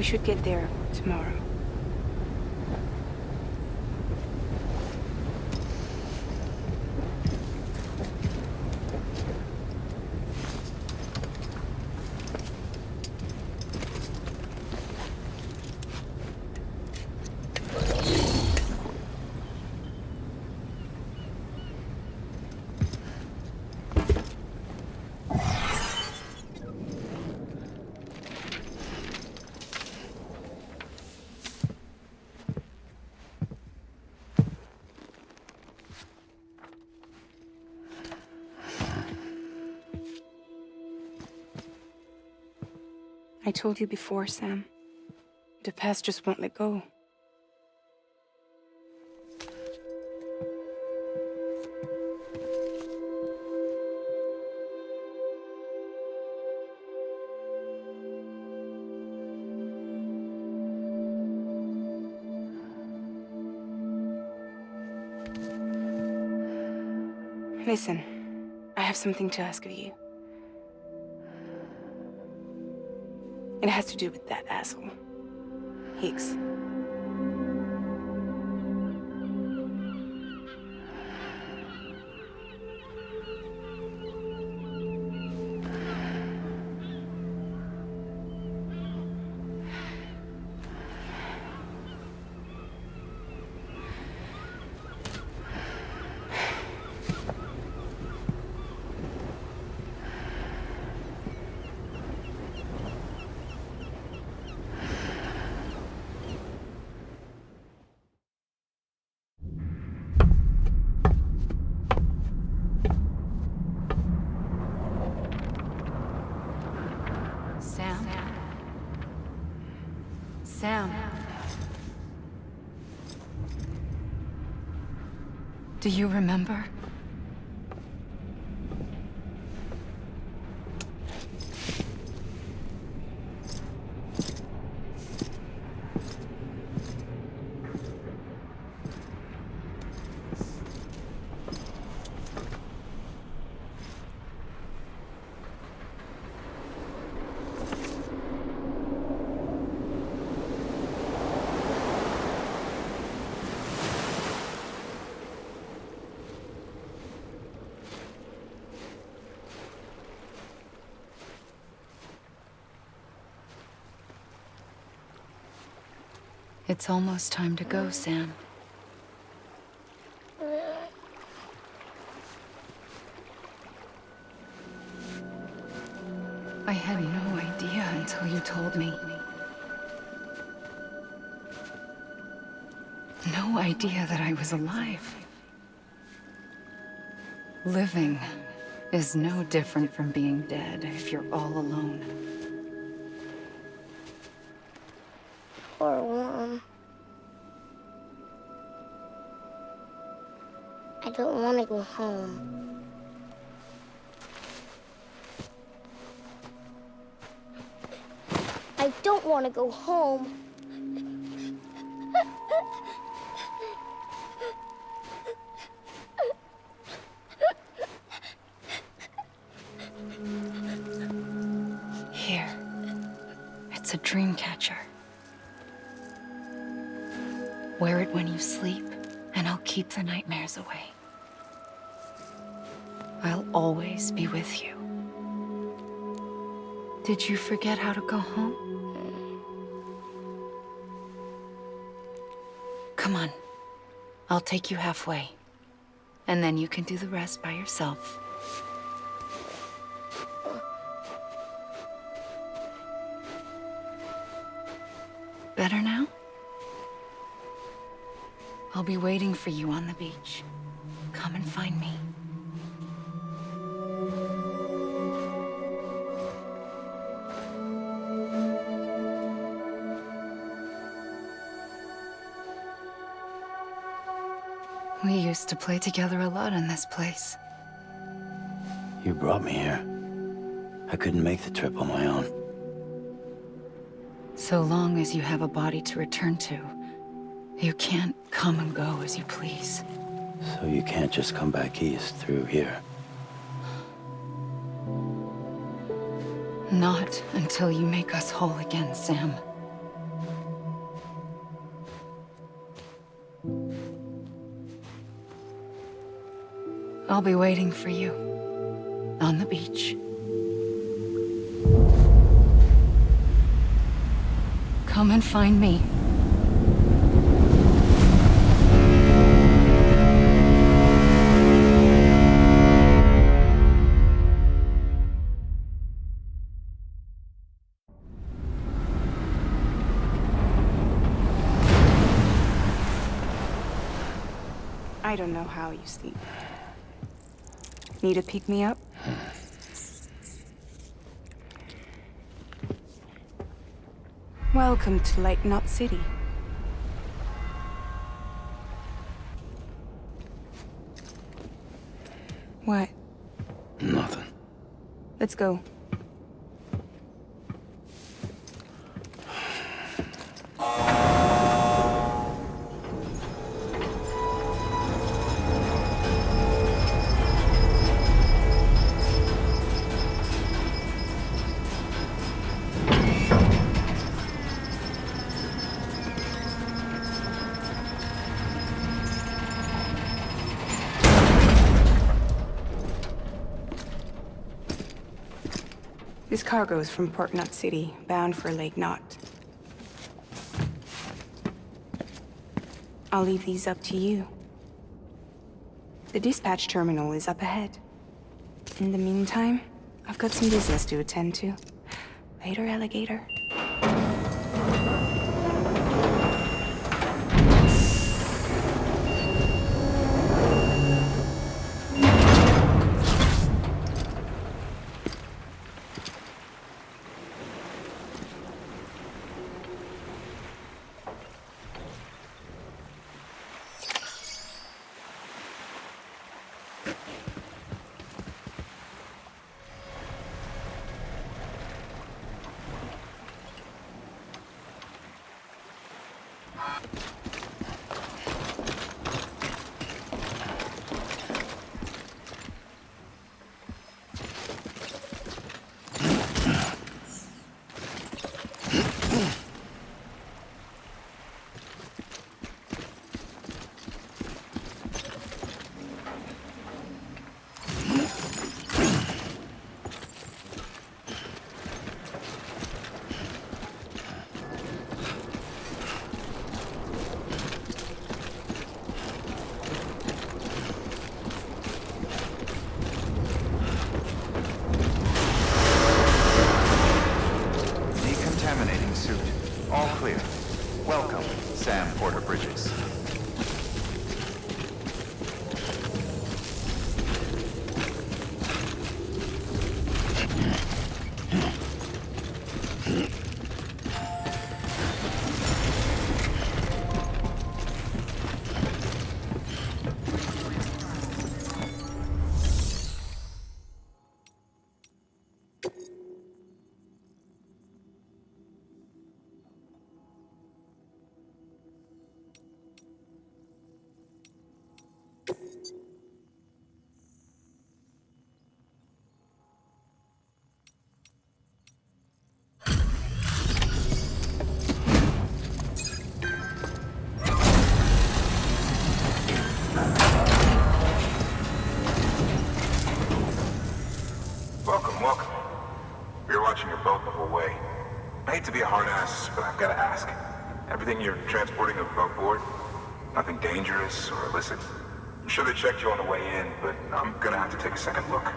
We should get there tomorrow. I told you before, Sam. The past just won't let go. Listen, I have something to ask of you. It has to do with that asshole, Higgs. Sam. Do you remember? It's almost time to go, Sam. I had no idea until you told me. No idea that I was alive. Living is no different from being dead if you're all alone. Or warm. I don't want to go home. I don't want to go home. Here. It's a dream catcher. Wear it when you sleep, and I'll keep the nightmares away. I'll always be with you. Did you forget how to go home? Come on. I'll take you halfway. And then you can do the rest by yourself. Better now? I'll be waiting for you on the beach. Come and find me. We used to play together a lot in this place. You brought me here. I couldn't make the trip on my own. So long as you have a body to return to, you can't come and go as you please. So you can't just come back east through here? Not until you make us whole again, Sam. I'll be waiting for you on the beach. Come and find me. I don't know how you sleep. Need a pick-me-up? Welcome to Lake Knot City. What? Nothing. Let's go. This cargo is from Port Knot City, bound for Lake Knot. I'll leave these up to you. The dispatch terminal is up ahead. In the meantime, I've got some business to attend to. Later, alligator. All clear. Welcome, Sam Porter Bridges. Welcome. We were watching your boat the whole way. I hate to be a hard ass, but I've got to ask. Everything you're transporting above board? Nothing dangerous or illicit? I'm sure they checked you on the way in, but I'm gonna have to take a second look.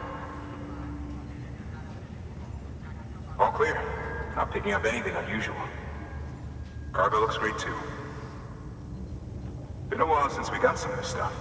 All clear. Not picking up anything unusual. Cargo looks great too. Been a while since we got some of this stuff.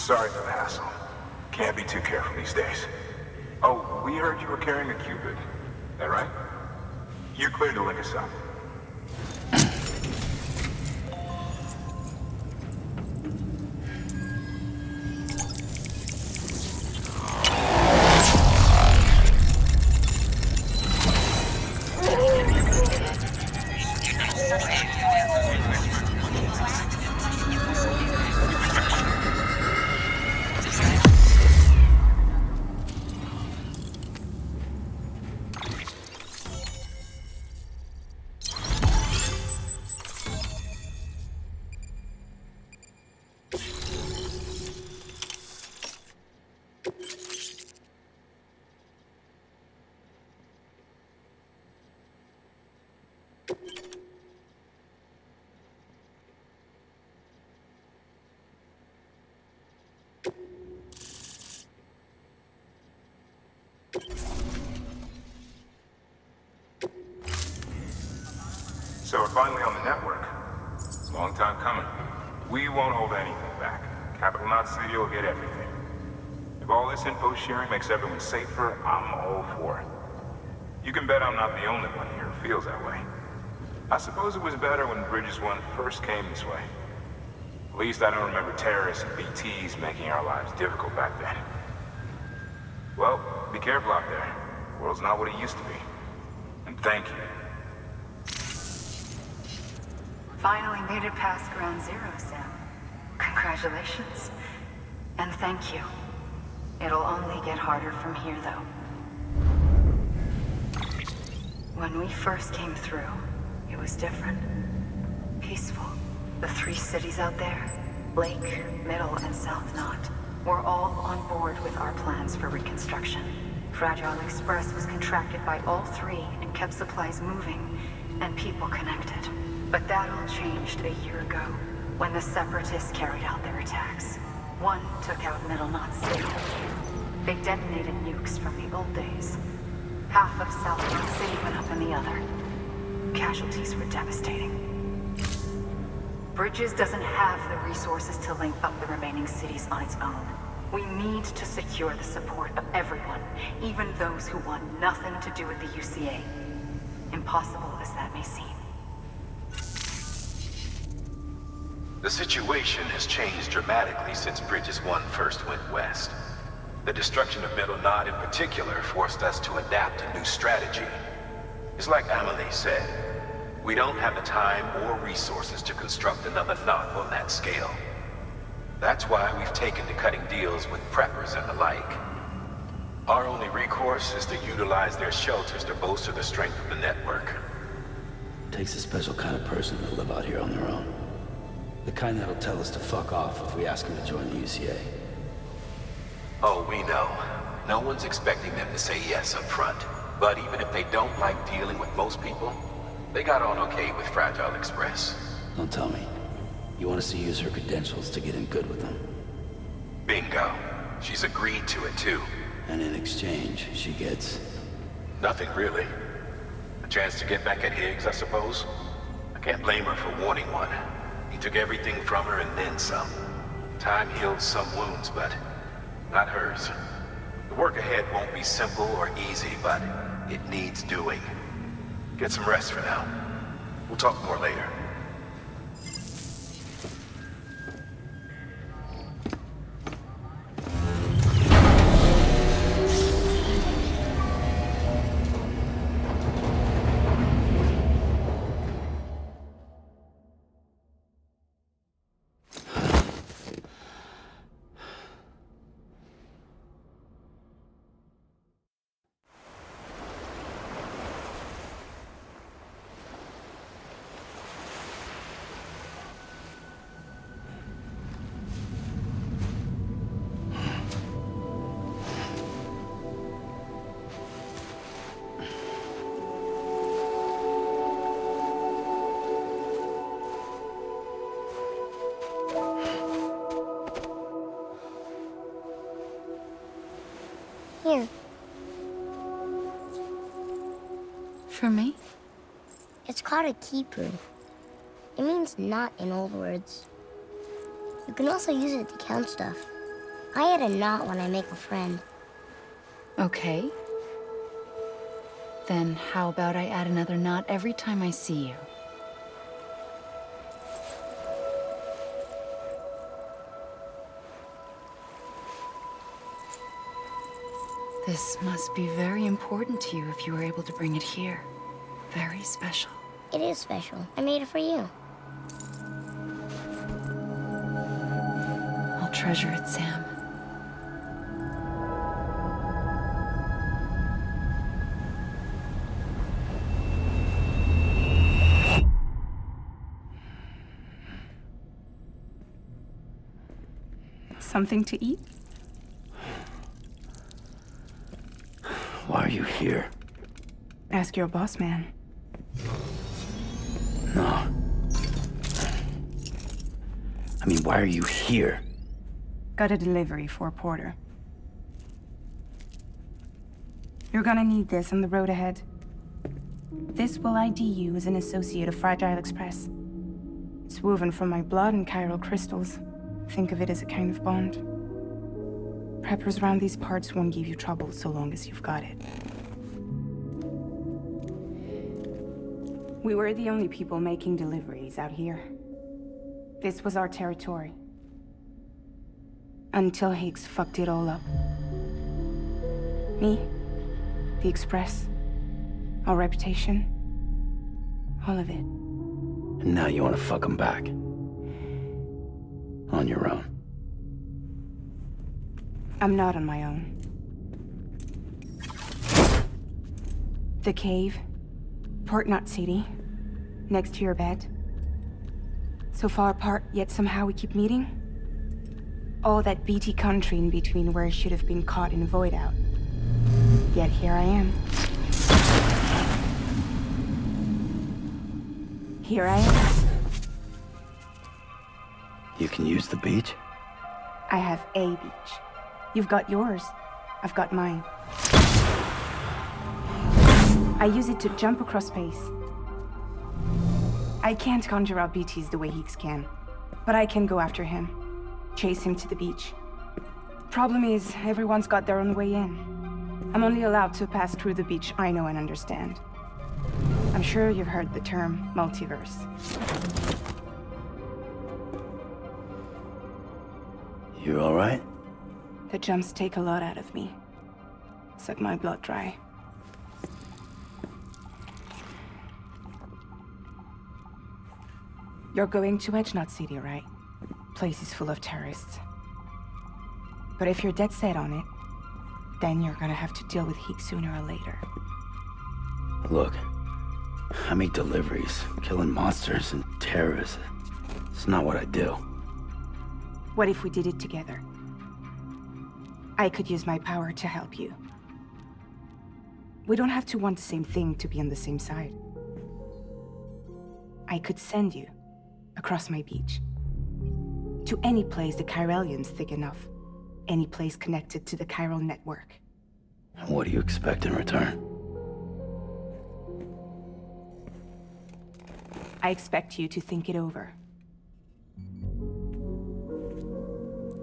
Sorry for the hassle. Can't be too careful these days. Oh, we heard you were carrying a Cupid. That right? You're cleared to link us up. So we're finally on the network. Long time coming. We won't hold anything back. Capital Knot City will get everything. If all this info sharing makes everyone safer, I'm all for it. You can bet I'm not the only one here who feels that way. I suppose it was better when Bridges 1 first came this way. At least I don't remember terrorists and BTs making our lives difficult back then. Well, be careful out there. The world's not what it used to be. And thank you. Finally made it past Ground Zero, Sam. Congratulations. And thank you. It'll only get harder from here, though. When we first came through, it was different. Peaceful. The 3 cities out there, Lake, Middle, and South Knot, were all on board with our plans for reconstruction. Fragile Express was contracted by all 3 and kept supplies moving and people connected. But that all changed a year ago, when the Separatists carried out their attacks. One took out Middle Knot City. They detonated nukes from the old days. Half of South Knot City went up in the other. Casualties were devastating. Bridges doesn't have the resources to link up the remaining cities on its own. We need to secure the support of everyone, even those who want nothing to do with the UCA. Impossible as that may seem. The situation has changed dramatically since Bridges 1 first went west. The destruction of Middle Knot in particular forced us to adapt a new strategy. It's like Amelie said, we don't have the time or resources to construct another knot on that scale. That's why we've taken to cutting deals with preppers and the like. Our only recourse is to utilize their shelters to bolster the strength of the network. Takes a special kind of person to live out here on their own. The kind that'll tell us to fuck off if we ask them to join the UCA. Oh, we know. No one's expecting them to say yes up front. But even if they don't like dealing with most people, they got on okay with Fragile Express. Don't tell me. You want us to use her credentials to get in good with them? Bingo. She's agreed to it too. And in exchange, she gets... Nothing really. A chance to get back at Higgs, I suppose? I can't blame her for wanting one. He took everything from her and then some. Time heals some wounds, but not hers. The work ahead won't be simple or easy, but it needs doing. Get some rest for now. We'll talk more later. Here. For me? It's called a keeper. It means knot in old words. You can also use it to count stuff. I add a knot when I make a friend. Okay. Then how about I add another knot every time I see you? This must be very important to you if you were able to bring it here. Very special. It is special. I made it for you. I'll treasure it, Sam. Something to eat? Why are you here? Ask your boss man. No. I mean, why are you here? Got a delivery for Porter. You're gonna need this on the road ahead. This will ID you as an associate of Fragile Express. It's woven from my blood and chiral crystals. Think of it as a kind of bond. Preppers around these parts won't give you trouble so long as you've got it. We were the only people making deliveries out here. This was our territory. Until Higgs fucked it all up. Me, the Express, our reputation, all of it. And now you want to fuck him back. On your own. I'm not on my own. The cave, Port Knot City, next to your bed. So far apart, yet somehow we keep meeting. All that BT country in between where I should have been caught in void out. Yet here I am. Here I am. You can use the beach? I have a beach. You've got yours. I've got mine. I use it to jump across space. I can't conjure up BTs the way Higgs can, but I can go after him. Chase him to the beach. Problem is, everyone's got their own way in. I'm only allowed to pass through the beach I know and understand. I'm sure you've heard the term multiverse. You all right? The jumps take a lot out of me. Suck my blood dry. You're going to Edge Knot City, right? Place is full of terrorists. But if you're dead set on it, then you're gonna have to deal with Higgs sooner or later. Look, I make deliveries, killing monsters and terrorists. It's not what I do. What if we did it together? I could use my power to help you. We don't have to want the same thing to be on the same side. I could send you across my beach. To any place the Chiralian's thick enough. Any place connected to the chiral network. What do you expect in return? I expect you to think it over.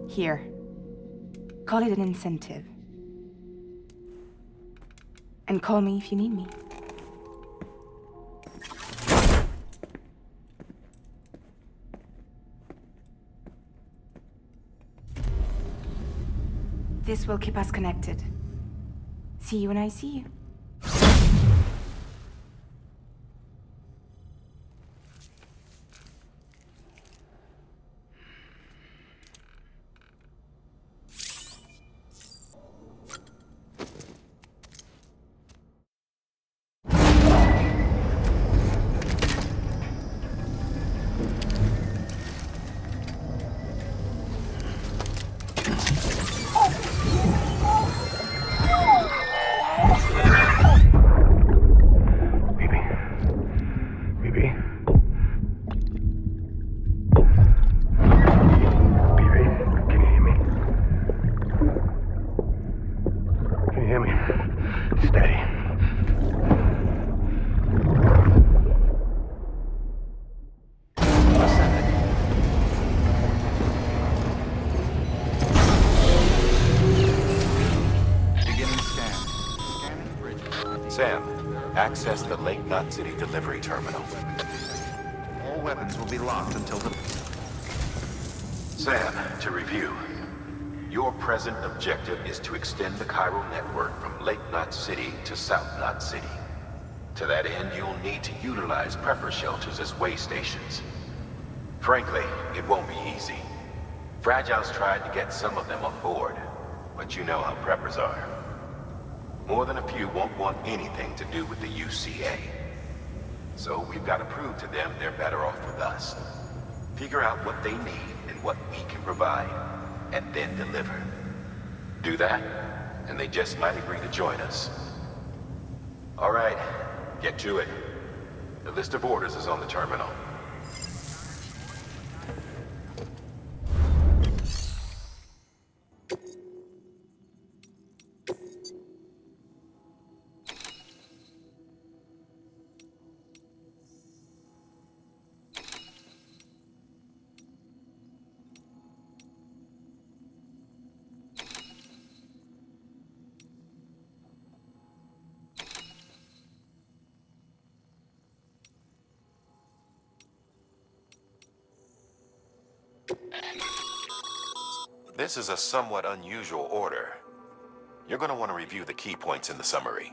Here. Call it an incentive. And call me if you need me. This will keep us connected. See you when I see you. Sam, access the Lake Knot City delivery terminal. All weapons will be locked until the... Sam, to review. Your present objective is to extend the chiral network from Lake Knot City to South Knot City. To that end, you'll need to utilize prepper shelters as way stations. Frankly, it won't be easy. Fragile's tried to get some of them on board, but you know how preppers are. More than a few won't want anything to do with the UCA. So we've got to prove to them they're better off with us. Figure out what they need and what we can provide, and then deliver. Do that, and they just might agree to join us. All right, get to it. The list of orders is on the terminal. This is a somewhat unusual order. You're going to want to review the key points in the summary.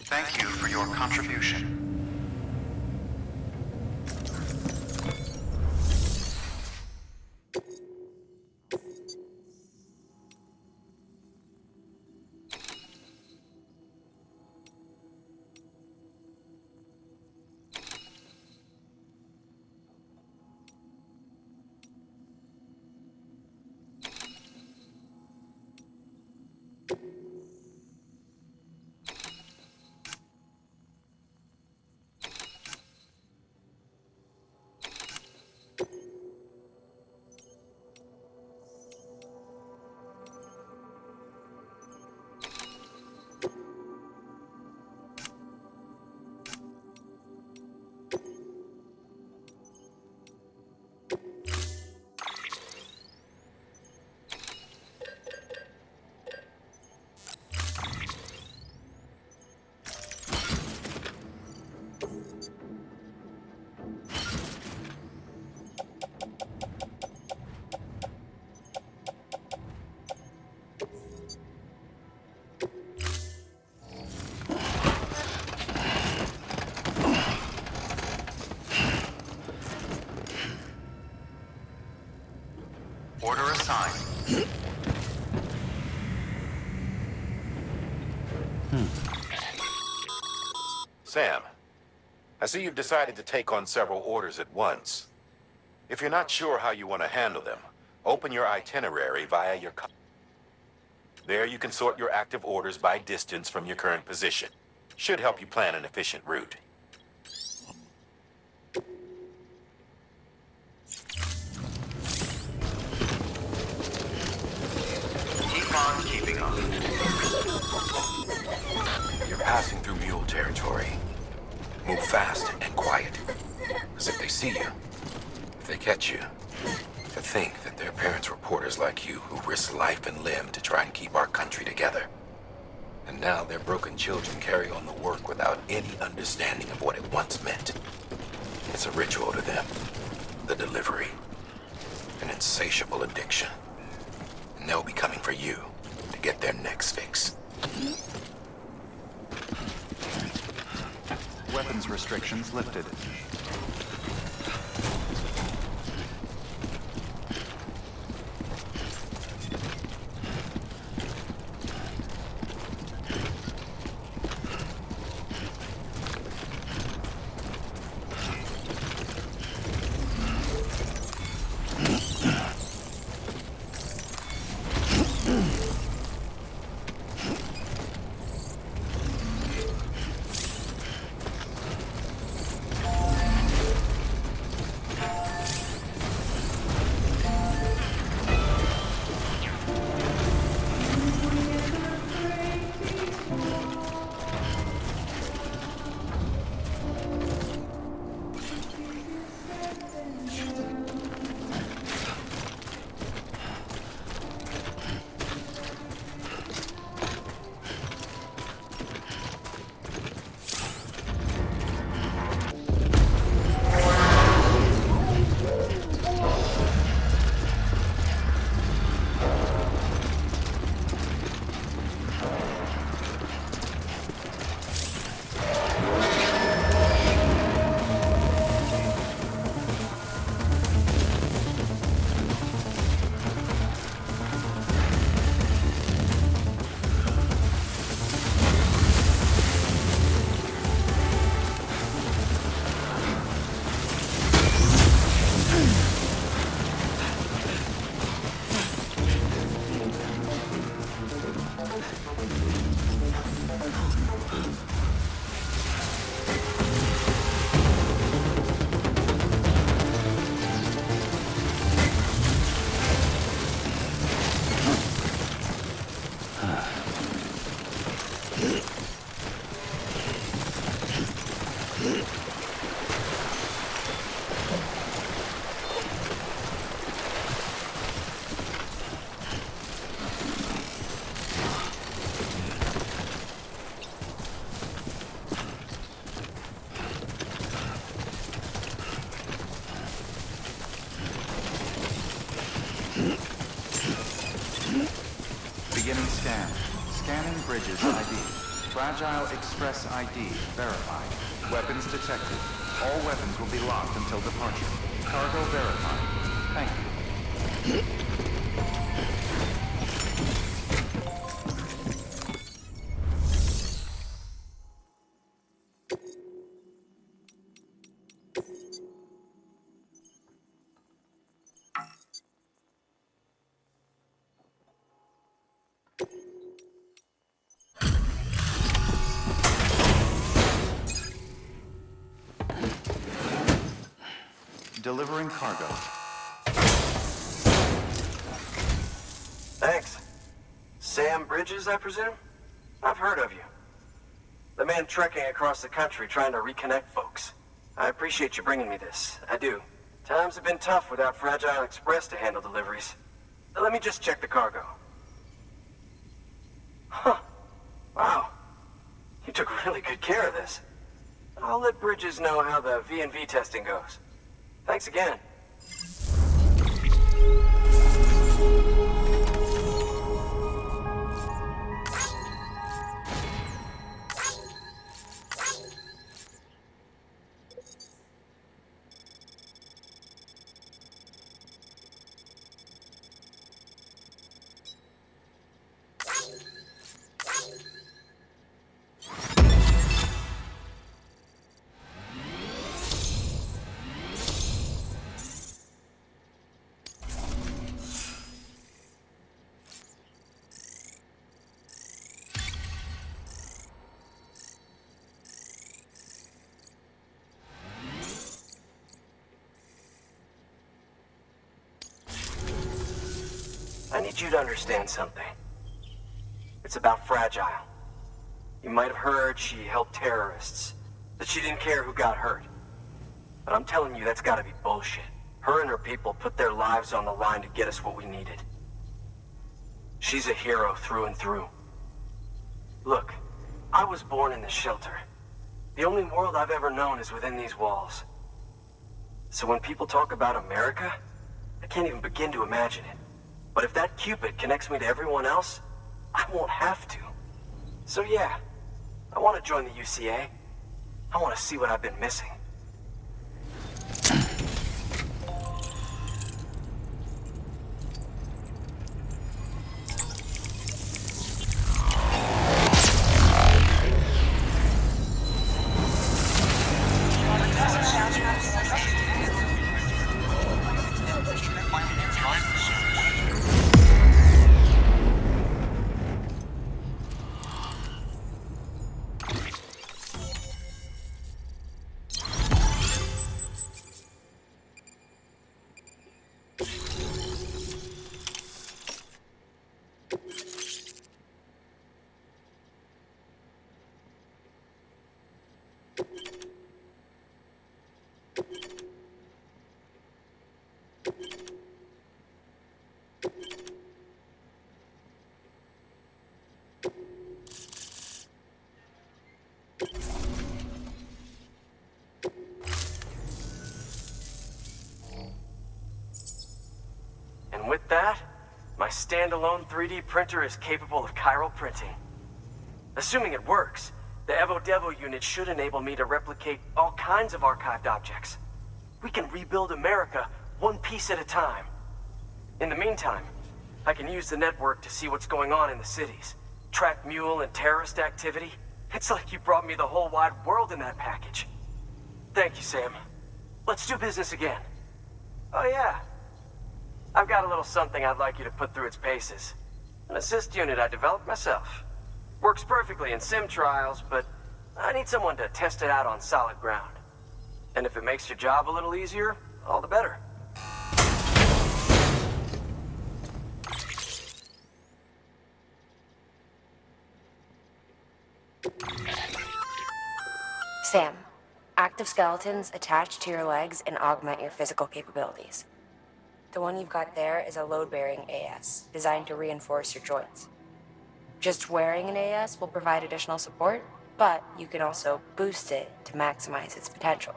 Thank you for your contribution. Order assigned. Sam, I see you've decided to take on several orders at once. If you're not sure how you want to handle them, open your itinerary via your... There you can sort your active orders by distance from your current position. Should help you plan an efficient route. Keep on keeping on. You're passing through mule territory. Move fast and quiet. As if they see you. If they catch you, to think that their parents were porters like you who risked life and limb to try and keep our country together. And now their broken children carry on the work without any understanding of what it once meant. It's a ritual to them. The delivery. An insatiable addiction. And they'll be coming for you to get their next fix. Weapons restrictions lifted. Scan. Scanning Bridges ID. Fragile Express ID verified. Weapons detected. All weapons will be locked until departure. Cargo verified. Thank you. Delivering cargo. Thanks. Sam Bridges, I presume? I've heard of you. The man trekking across the country trying to reconnect folks. I appreciate you bringing me this. I do. Times have been tough without Fragile Express to handle deliveries. Let me just check the cargo. Huh. Wow. You took really good care of this. I'll let Bridges know how the V&V testing goes. Thanks again. I need you to understand something. It's about Fragile. You might have heard she helped terrorists, that she didn't care who got hurt. But I'm telling you, that's gotta be bullshit. Her and her people put their lives on the line to get us what we needed. She's a hero through and through. Look, I was born in this shelter. The only world I've ever known is within these walls. So when people talk about America, I can't even begin to imagine it. But if that Cupid connects me to everyone else, I won't have to. So yeah, I want to join the UCA. I want to see what I've been missing. And with that, my standalone 3D printer is capable of chiral printing. Assuming it works, the Evo Devo unit should enable me to replicate all kinds of archived objects. We can rebuild America one piece at a time. In the meantime, I can use the network to see what's going on in the cities, track mule and terrorist activity. It's like you brought me the whole wide world in that package. Thank you, Sam. Let's do business again. Oh yeah. I've got a little something I'd like you to put through its paces. An assist unit I developed myself. Works perfectly in sim trials, but I need someone to test it out on solid ground. And if it makes your job a little easier, all the better. Sam, active skeletons attach to your legs and augment your physical capabilities. The one you've got there is a load-bearing AS, designed to reinforce your joints. Just wearing an AS will provide additional support, but you can also boost it to maximize its potential.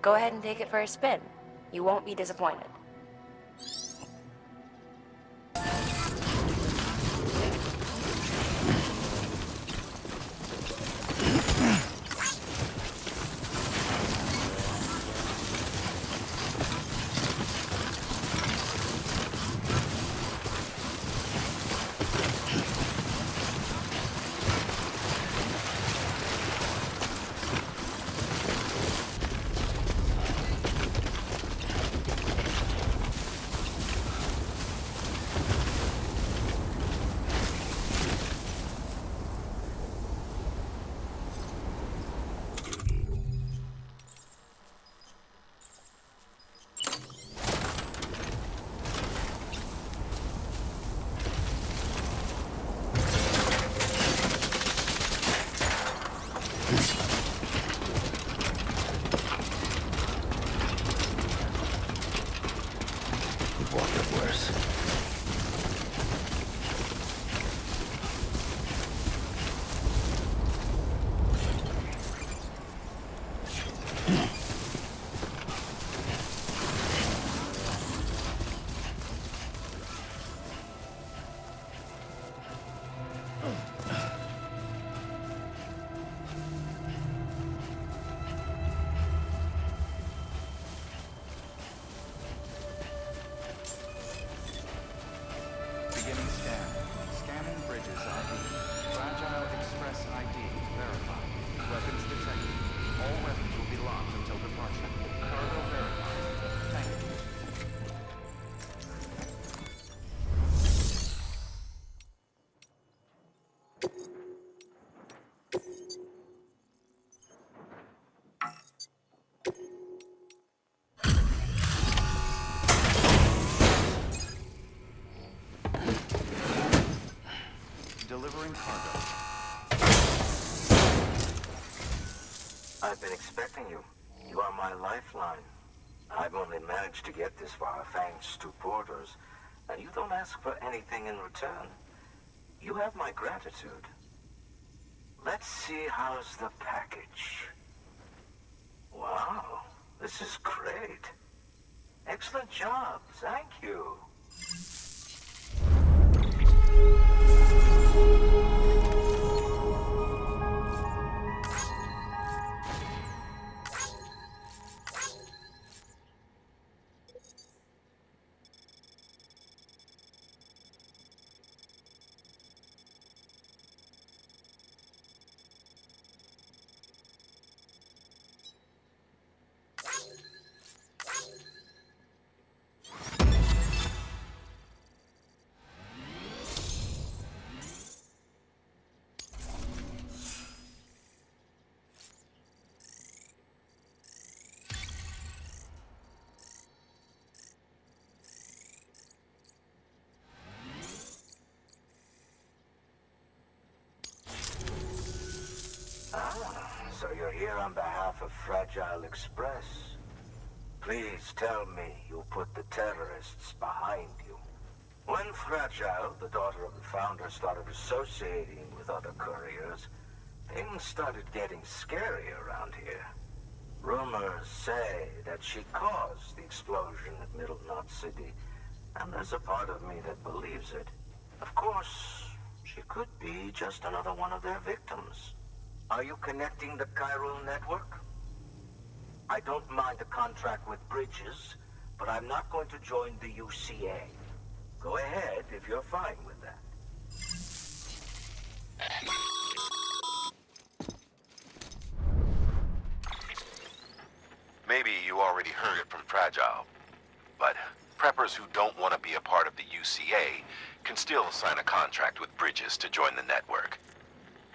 Go ahead and take it for a spin. You won't be disappointed. cargo. I've been expecting you. You are my lifeline. I've only managed to get this far thanks to porters, and you don't ask for anything in return. You have my gratitude. Let's see, how's the package? Wow, this is great. Excellent job, thank you. So you're here on behalf of Fragile Express. Please tell me you put the terrorists behind you. When Fragile, the daughter of the founder, started associating with other couriers, things started getting scary around here. Rumors say that she caused the explosion at Middle Knot City, and there's a part of me that believes it. Of course, she could be just another one of their victims. Are you connecting the chiral network? I don't mind a contract with Bridges, but I'm not going to join the UCA. Go ahead if you're fine with that. Maybe you already heard it from Fragile, but preppers who don't want to be a part of the UCA can still sign a contract with Bridges to join the network.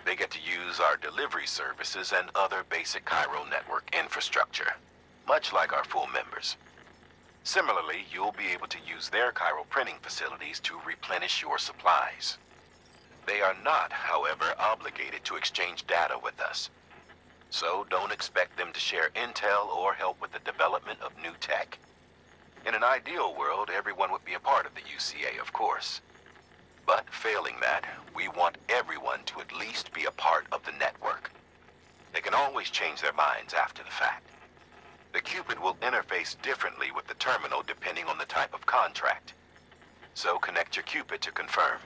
They get to use our delivery services and other basic chiral network infrastructure, much like our full members. Similarly, you'll be able to use their chiral printing facilities to replenish your supplies. They are not, however, obligated to exchange data with us. So don't expect them to share intel or help with the development of new tech. In an ideal world, everyone would be a part of the UCA, of course. But failing that, we want everyone to at least be a part of the network. They can always change their minds after the fact. The Cupid will interface differently with the terminal depending on the type of contract. So connect your Cupid to confirm.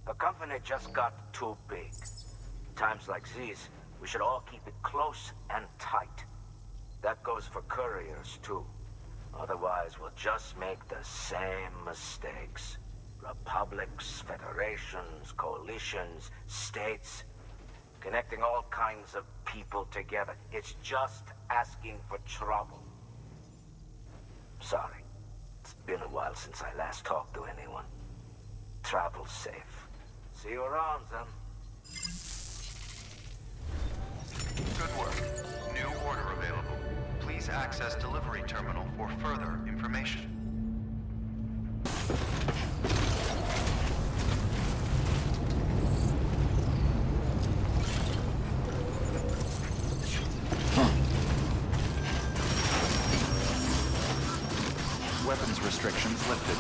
The company just got too big. Times like these, we should all keep it close and tight. That goes for couriers, too. Otherwise, we'll just make the same mistakes. Republics, federations, coalitions, states, connecting all kinds of people together. It's just asking for trouble. Sorry. It's been a while since I last talked to anyone. Travel safe. See you around, then. Good work. New order available. Please access delivery terminal for further information. Weapons restrictions lifted.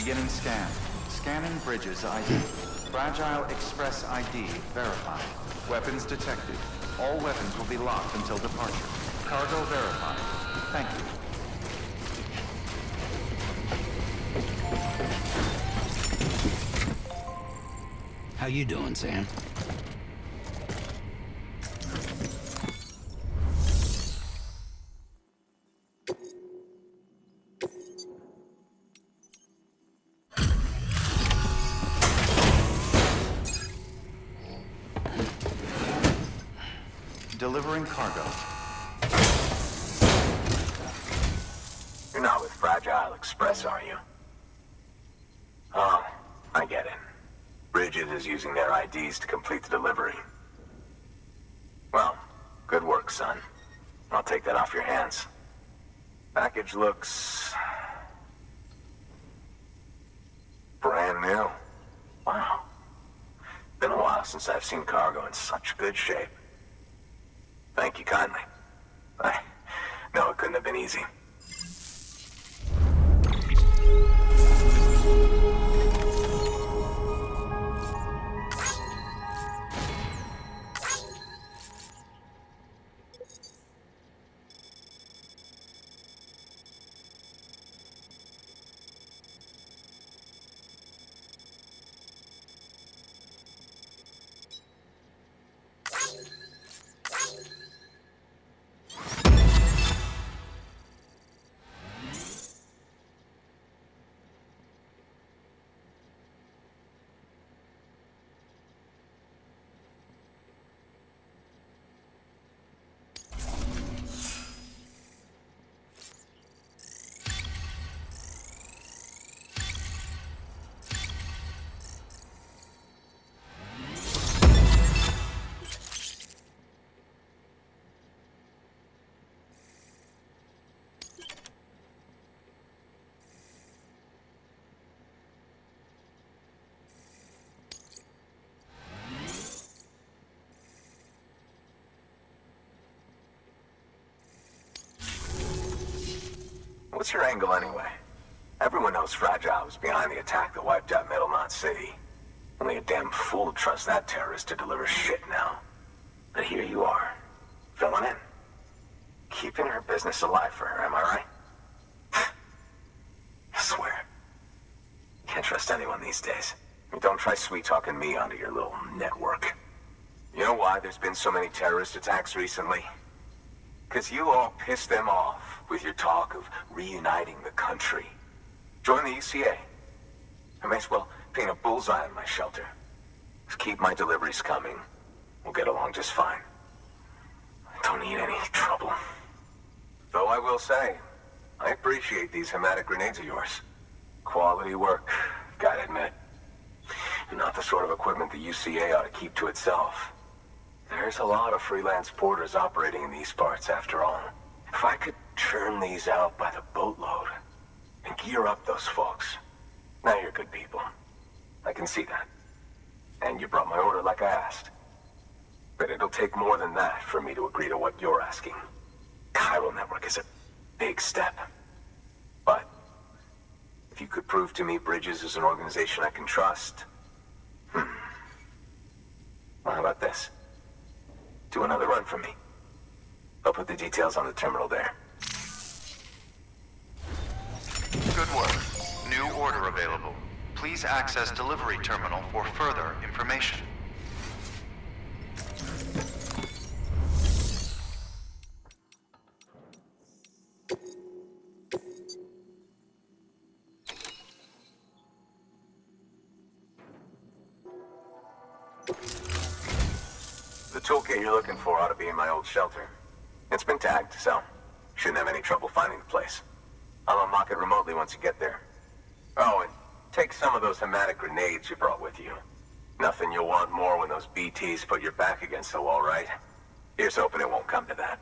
Beginning scan. Scanning Bridges ID. Fragile Express ID verified. Weapons detected. All weapons will be locked until departure. Cargo verified. Thank you. How you doing, Sam? Delivering cargo. You're not with Fragile Express, are you? Oh, I get it. Bridget is using their IDs to complete the delivery. Well, good work, son. I'll take that off your hands. Package looks... brand new. Wow. Been a while since I've seen cargo in such good shape. Thank you kindly. I know it couldn't have been easy. What's your angle anyway? Everyone knows Fragile was behind the attack that wiped out Middle Knot City. Only a damn fool would trust that terrorist to deliver shit now. But here you are, filling in. Keeping her business alive for her, am I right? I swear. Can't trust anyone these days. And don't try sweet-talking me onto your little network. You know why there's been so many terrorist attacks recently? Because you all pissed them off with your talk of reuniting the country. Join the UCA. I may as well paint a bullseye on my shelter. Just keep my deliveries coming. We'll get along just fine. I don't need any trouble. Though I will say, I appreciate these hematic grenades of yours. Quality work, gotta admit. Not the sort of equipment the UCA ought to keep to itself. There's a lot of freelance porters operating in these parts, after all. If I could churn these out by the boatload and gear up those folks. Now you're good people. I can see that. And you brought my order like I asked. But it'll take more than that for me to agree to what you're asking. Chiral Network is a big step. But if you could prove to me Bridges is an organization I can trust... Well, how about this? Do another run for me. I'll put the details on the terminal there. Good work. New order available. Please access delivery terminal for further information. The toolkit you're looking for ought to be in my old shelter. It's been tagged, so shouldn't have any trouble finding the place. I'll unlock it remotely once you get there. Oh, and take some of those hematic grenades you brought with you. Nothing you'll want more when those BTs put your back against the wall, right? Here's hoping it won't come to that.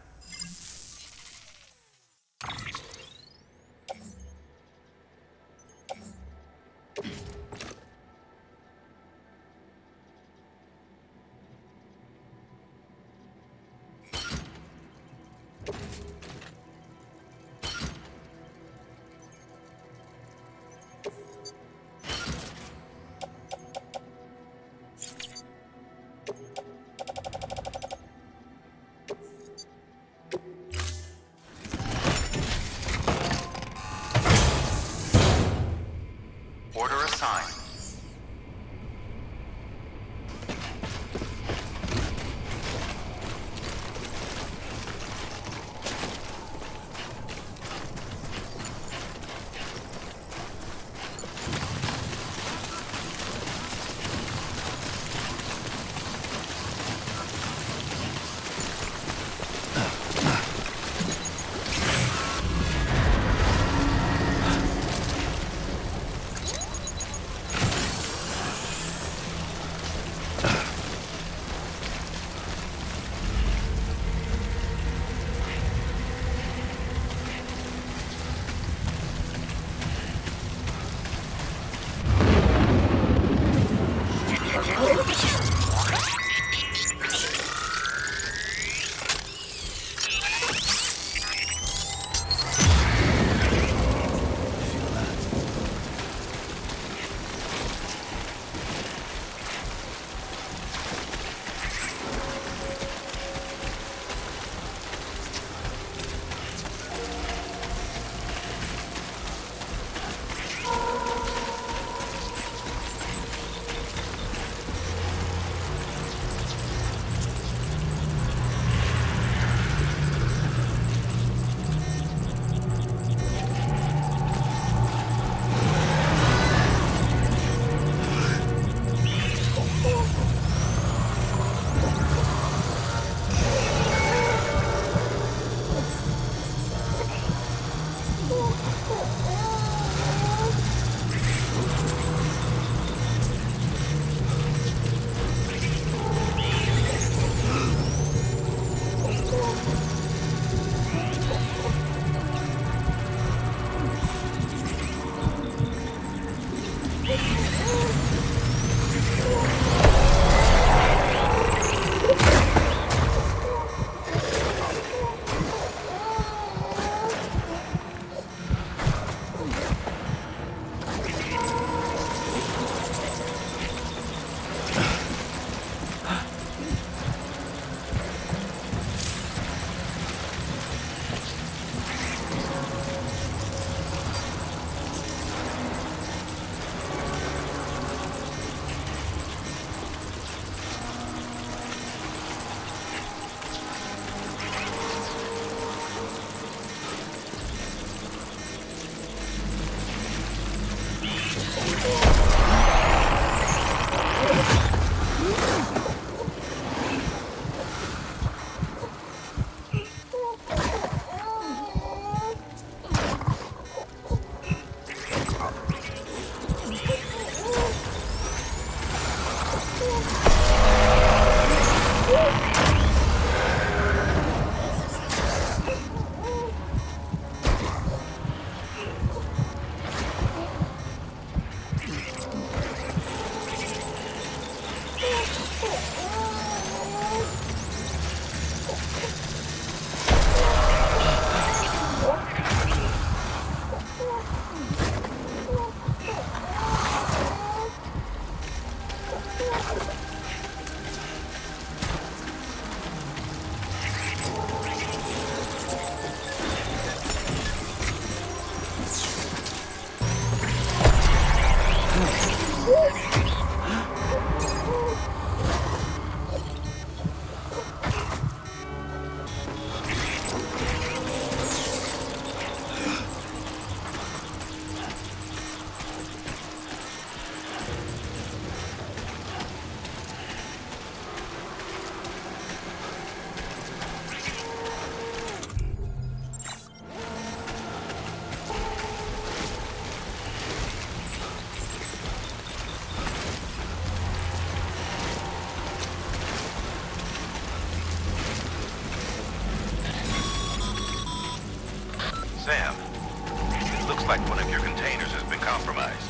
like one of your containers has been compromised.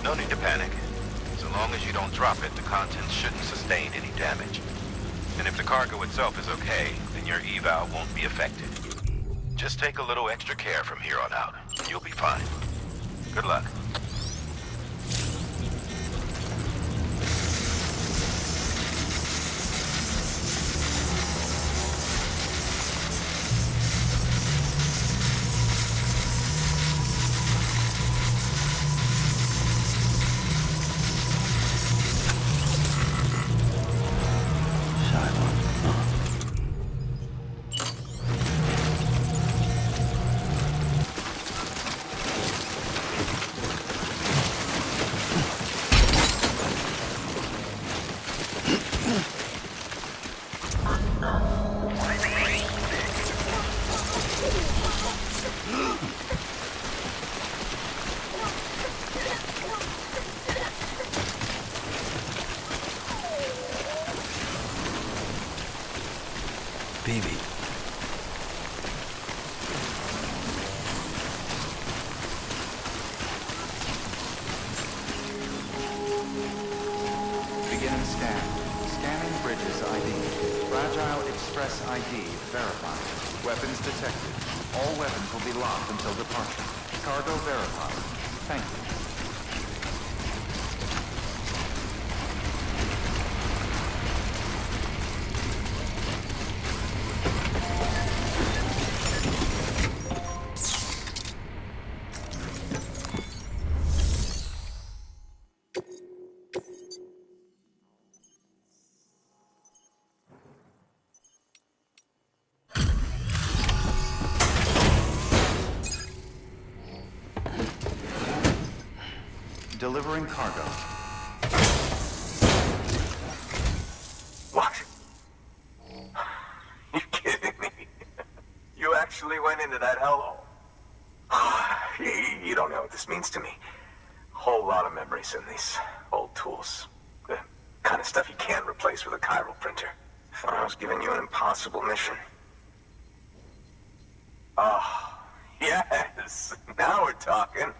No need to panic. So long as you don't drop it, the contents shouldn't sustain any damage. And if the cargo itself is okay, then your eval won't be affected. Just take a little extra care from here on out, and you'll be fine. Good luck. Baby. Begin scan. Scanning Bridges ID. Fragile Express ID verified. Weapons detected. All weapons will be locked until departure. Cargo verified. Thank you. Delivering cargo. What? You kidding me? You actually went into that hellhole? You don't know what this means to me. Whole lot of memories in these old tools. The kind of stuff you can't replace with a chiral printer. Thought I was giving you an impossible mission. Oh, yes. Now we're talking.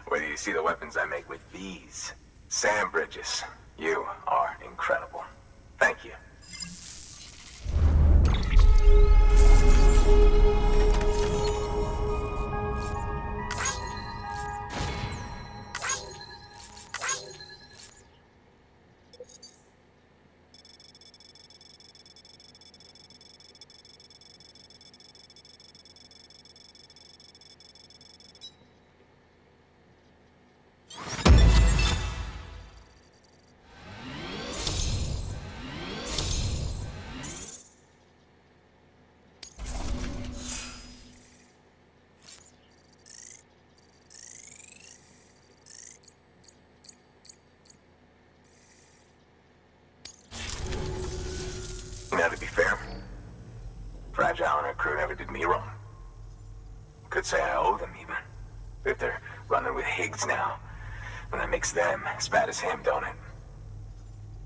Whether you see the weapons I make with these sand bridges, you are incredible. Thank you. Now, to be fair, Fragile and her crew never did me wrong. Could say I owe them, even. If they're running with Higgs now, and that makes them as bad as him, don't it?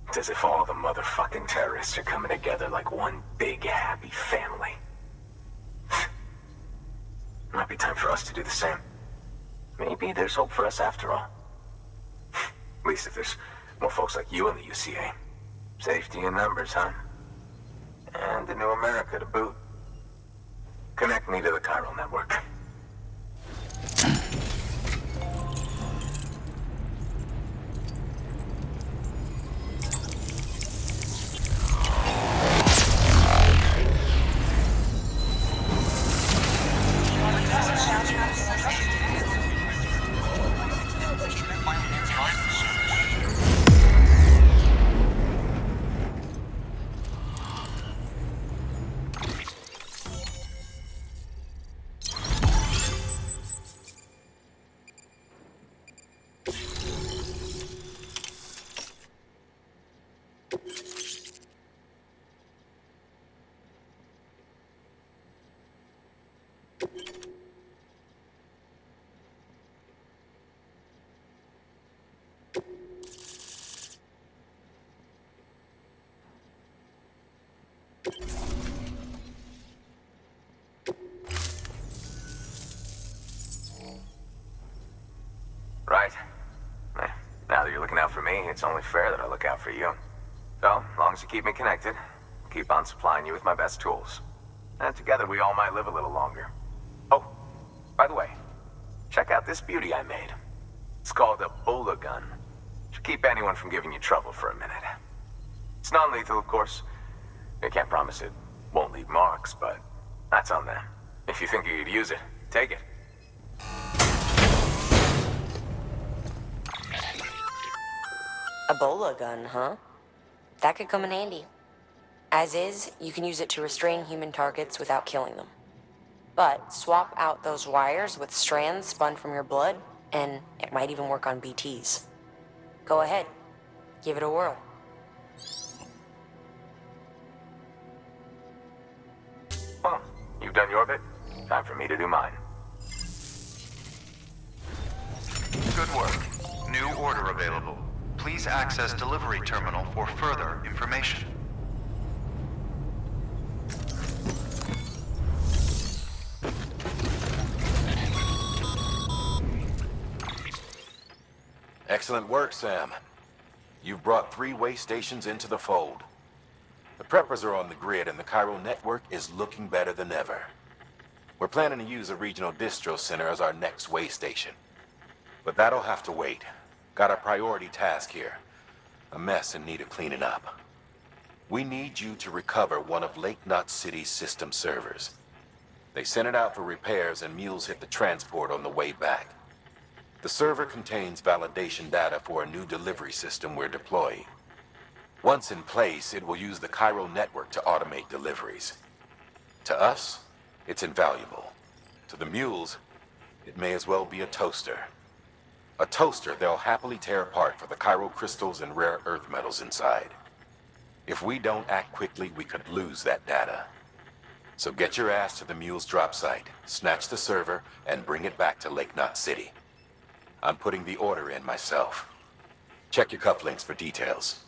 It's as if all the motherfucking terrorists are coming together like one big, happy family. Might be time for us to do the same. Maybe there's hope for us after all. At least if there's more folks like you in the UCA. Safety in numbers, huh? And a new America to boot. Connect me to the chiral network. me, it's only fair that I look out for you. So, as long as you keep me connected, I'll keep on supplying you with my best tools. And together we all might live a little longer. Oh, by the way, check out this beauty I made. It's called a Bola gun. Should keep anyone from giving you trouble for a minute. It's non-lethal, of course. I can't promise it won't leave marks, but that's on them. If you think you could use it, take it. A Bola gun, huh? That could come in handy. As is, you can use it to restrain human targets without killing them. But swap out those wires with strands spun from your blood, and it might even work on BTs. Go ahead. Give it a whirl. Well, you've done your bit. Time for me to do mine. Good work. New order available. Please access delivery terminal for further information. Excellent work, Sam. You've brought 3 way stations into the fold. The preppers are on the grid and the chiral network is looking better than ever. We're planning to use a regional distro center as our next way station. But that'll have to wait. Got a priority task here. A mess in need of cleaning up. We need you to recover one of Lake Knot City's system servers. They sent it out for repairs and mules hit the transport on the way back. The server contains validation data for a new delivery system we're deploying. Once in place, it will use the chiral network to automate deliveries. To us, it's invaluable. To the mules, it may as well be a toaster. A toaster they'll happily tear apart for the chiral crystals and rare earth metals inside. If we don't act quickly, we could lose that data. So get your ass to the mule's drop site, snatch the server, and bring it back to Lake Knot City. I'm putting the order in myself. Check your cufflinks for details.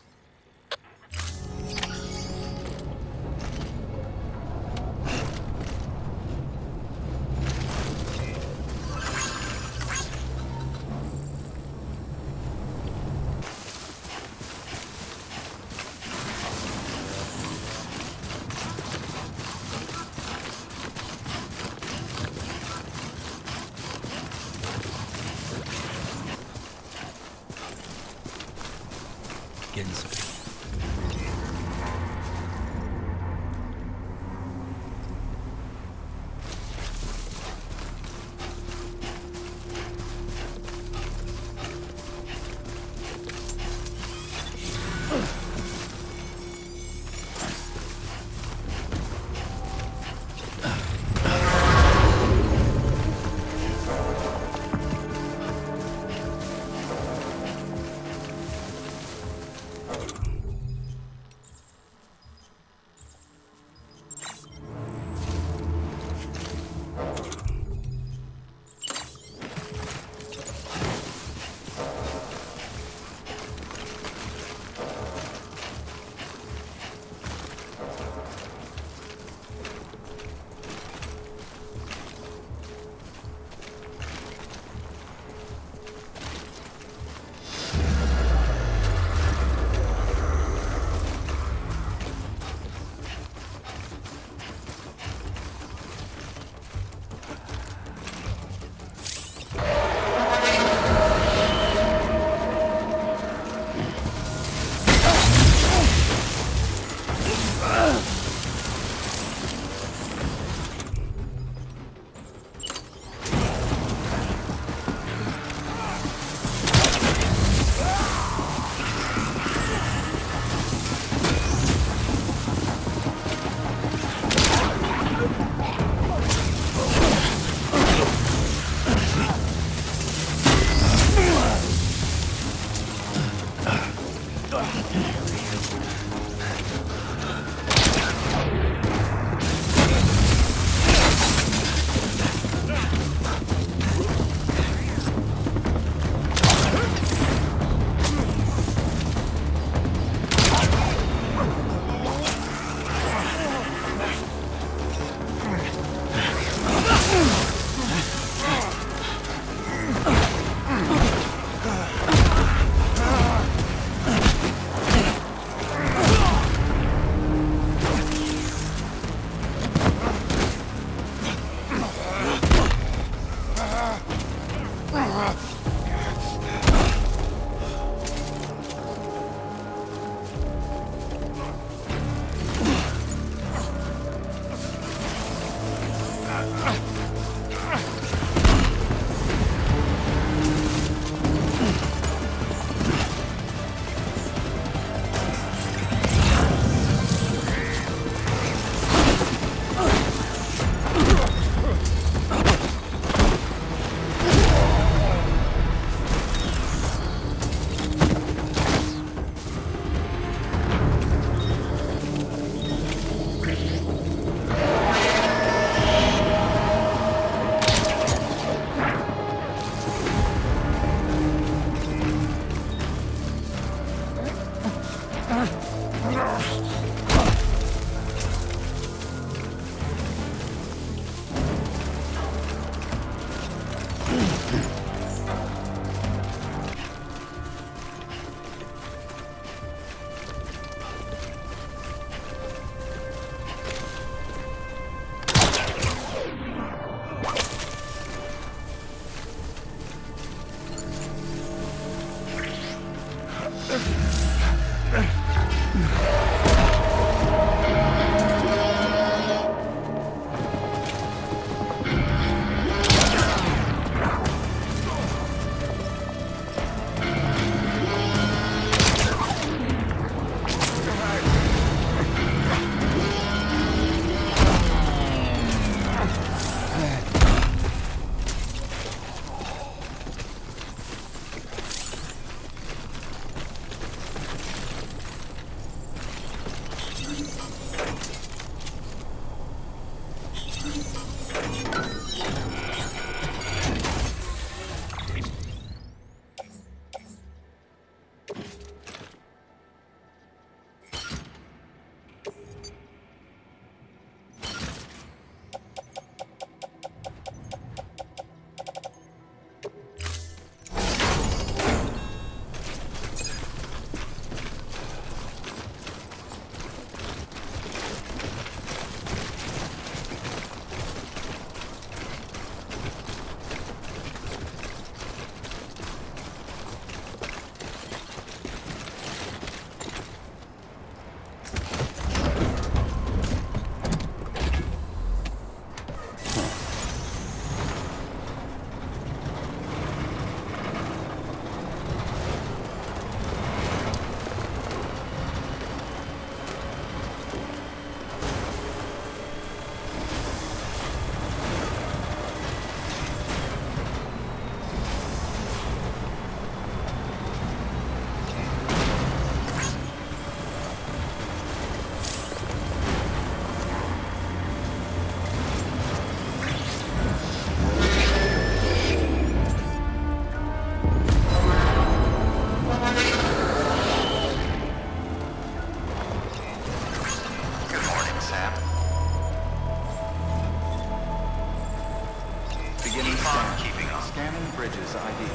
Bridges ID.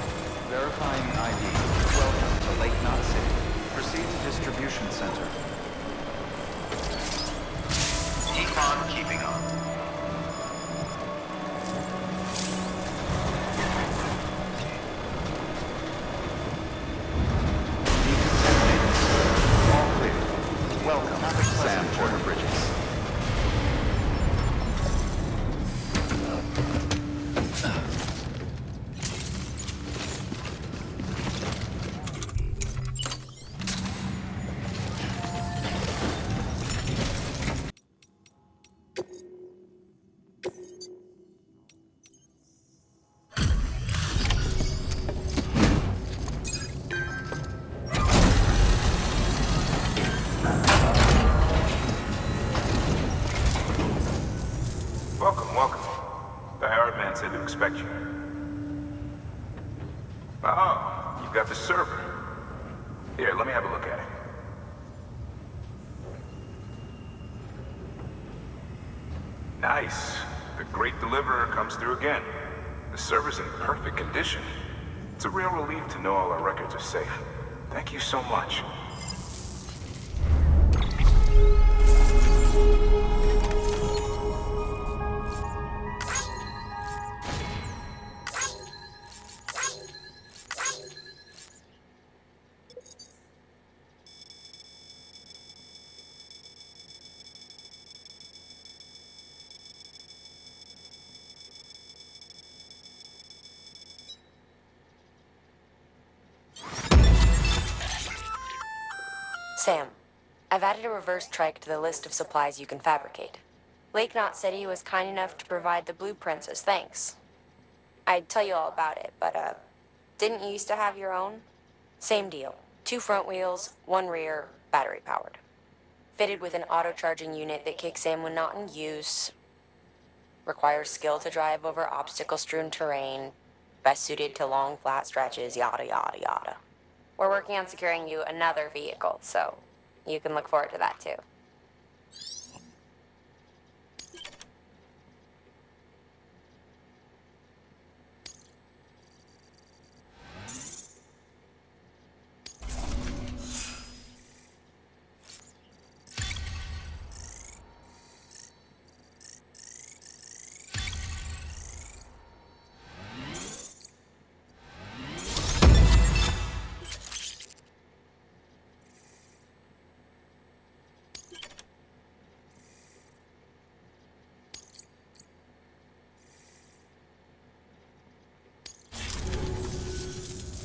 Verifying ID. Welcome to Lake Knot City. Proceed to Distribution Center. Keep on keeping on. All clear. Welcome, Sam Porter Bridges. Welcome. The Herald man said to expect you. Oh, you've got the server. Here, let me have a look at it. Nice. The Great Deliverer comes through again. The server's in perfect condition. It's a real relief to know all our records are safe. Thank you so much. Sam, I've added a reverse trike to the list of supplies you can fabricate. Lake Knot City was kind enough to provide the blueprints as thanks. I'd tell you all about it, but, didn't you used to have your own? Same deal. 2 front wheels, 1 rear, battery powered. Fitted with an auto-charging unit that kicks in when not in use. Requires skill to drive over obstacle-strewn terrain. Best suited to long, flat stretches, yada, yada, yada. We're working on securing you another vehicle, so you can look forward to that too.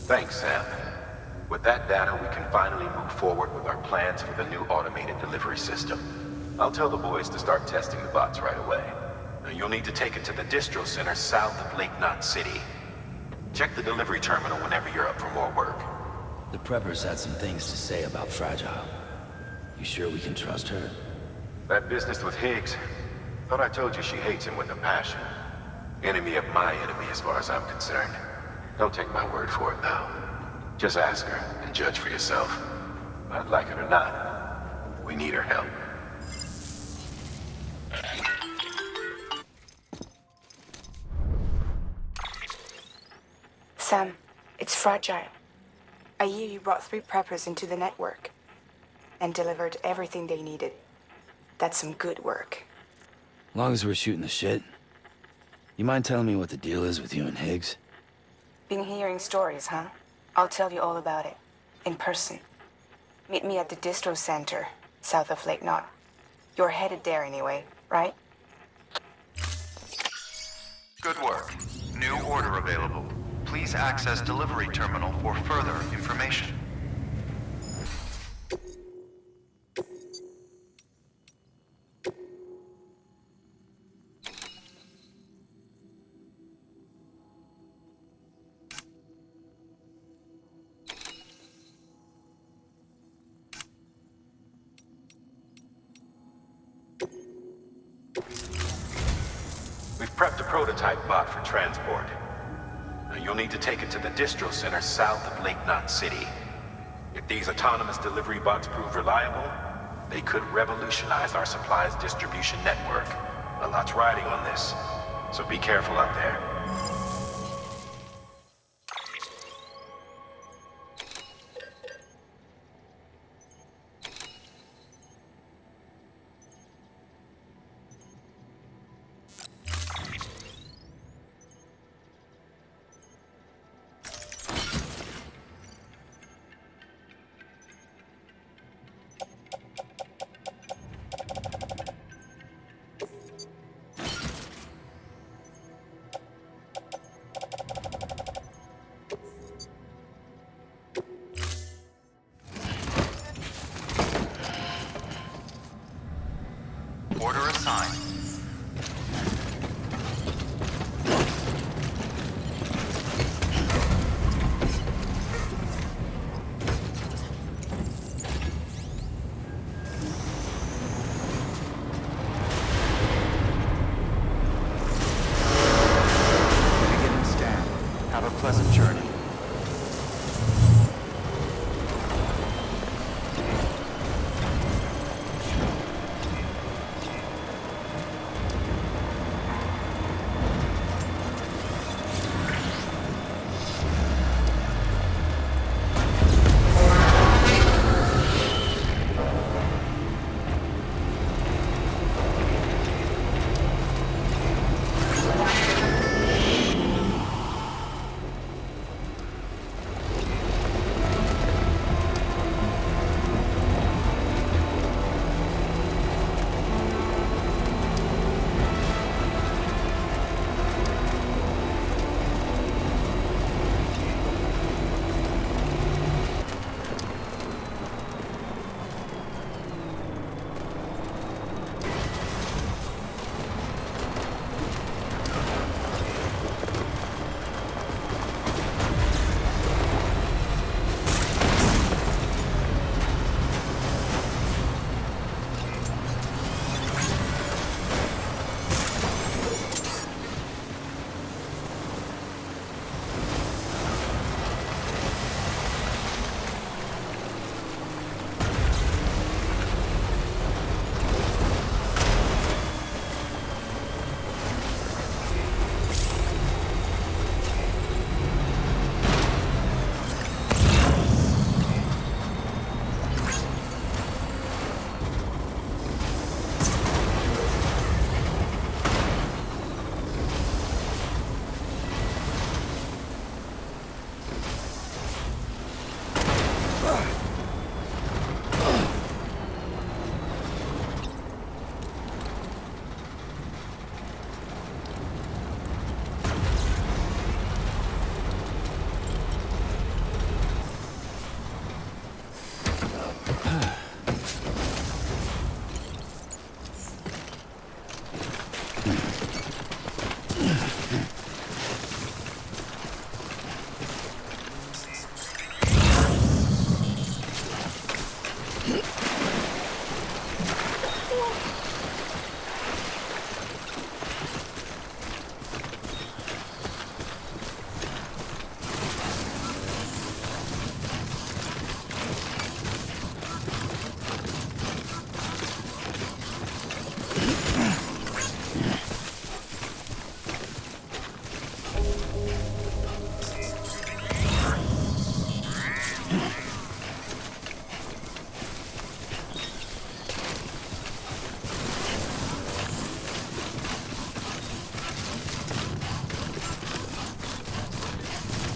Thanks, Sam. With that data, we can finally move forward with our plans for the new automated delivery system. I'll tell the boys to start testing the bots right away. Now, you'll need to take it to the distro center south of Lake Knot City. Check the delivery terminal whenever you're up for more work. The preppers had some things to say about Fragile. You sure we can trust her? That business with Higgs, thought I told you she hates him with a passion. Enemy of my enemy as far as I'm concerned. Don't take my word for it, though. Just ask her and judge for yourself. I'd like it or not, we need her help. Sam, it's Fragile. I hear you brought 3 preppers into the network and delivered everything they needed. That's some good work. Long as we're shooting the shit. You mind telling me what the deal is with you and Higgs? Been hearing stories, huh? I'll tell you all about it. In person. Meet me at the distro center, south of Lake Knot. You're headed there anyway, right? Good work. New order available. Please access delivery terminal for further information. We've prepped a prototype bot for transport. Now, you'll need to take it to the distro center south of Lake Knot City. If these autonomous delivery bots prove reliable, they could revolutionize our supplies distribution network. A lot's riding on this, so be careful out there. Order assigned. Beginning scan. Have a pleasant journey.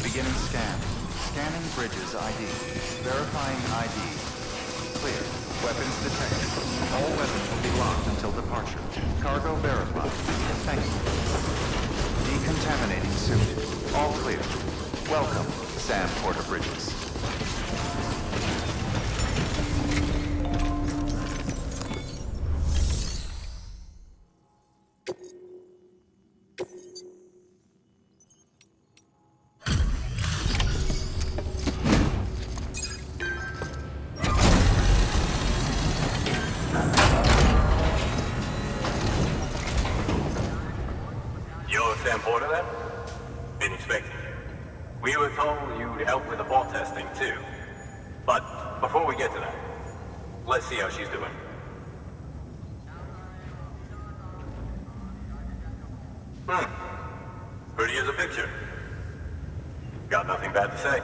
Beginning scan. Scanning bridges ID. Verifying ID. Clear. Weapons detected. All weapons will be locked until departure. Cargo verified. Thank you. Decontaminating suit. All clear. Welcome, Sam Porter Bridges. Sam Porter then? Been expecting you. We were told you'd help with the vault testing too. But before we get to that, let's see how she's doing. Pretty as a picture. Got nothing bad to say.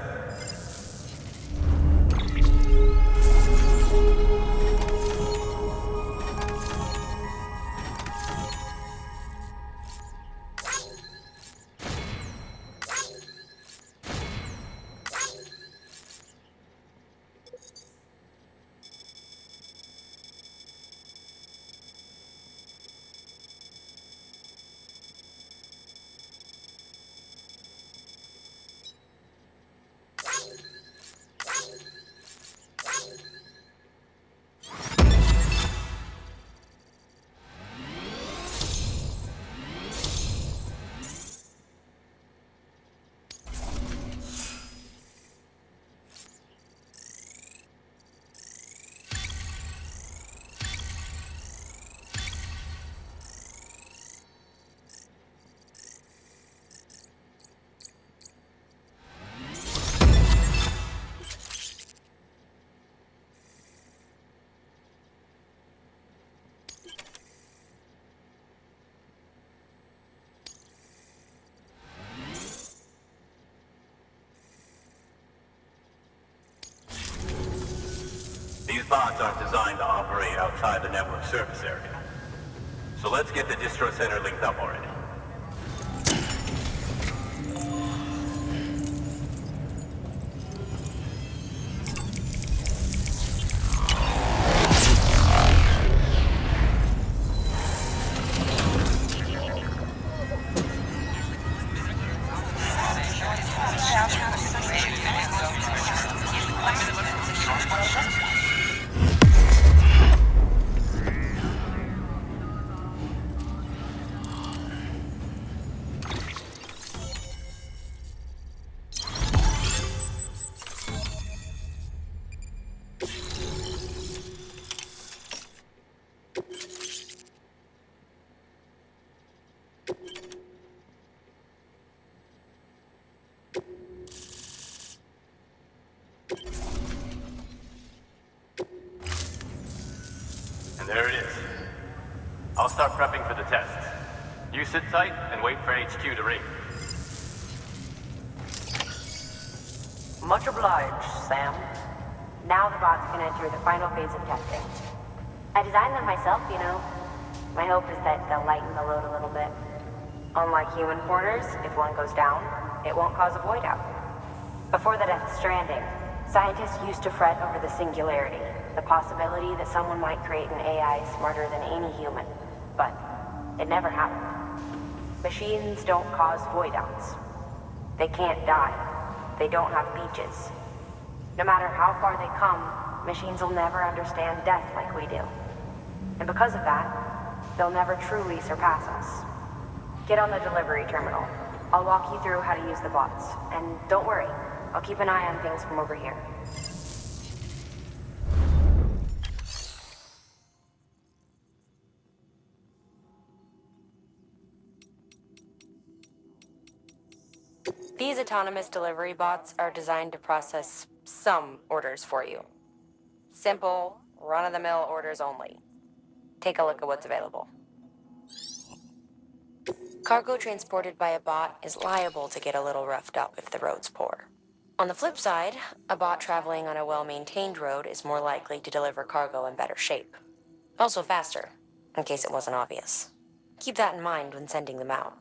These bots aren't designed to operate outside the network service area. So let's get the distro center linked up already. And there it is. I'll start prepping for the tests. You sit tight and wait for HQ to ring. Much obliged, Sam. Now the bots can enter the final phase of testing. I designed them myself, you know. My hope is that they'll lighten the load a little bit. Unlike human porters, if one goes down, it won't cause a void out. Before the death of Stranding, scientists used to fret over the singularity, the possibility that someone might create an AI smarter than any human. But it never happened. Machines don't cause void outs. They can't die. They don't have beaches. No matter how far they come, machines will never understand death like we do. And because of that, they'll never truly surpass us. Get on the delivery terminal. I'll walk you through how to use the bots. And don't worry, I'll keep an eye on things from over here. These autonomous delivery bots are designed to process some orders for you. Simple, run-of-the-mill orders only. Take a look at what's available. Cargo transported by a bot is liable to get a little roughed up if the road's poor. On the flip side, a bot traveling on a well-maintained road is more likely to deliver cargo in better shape. Also faster, in case it wasn't obvious. Keep that in mind when sending them out.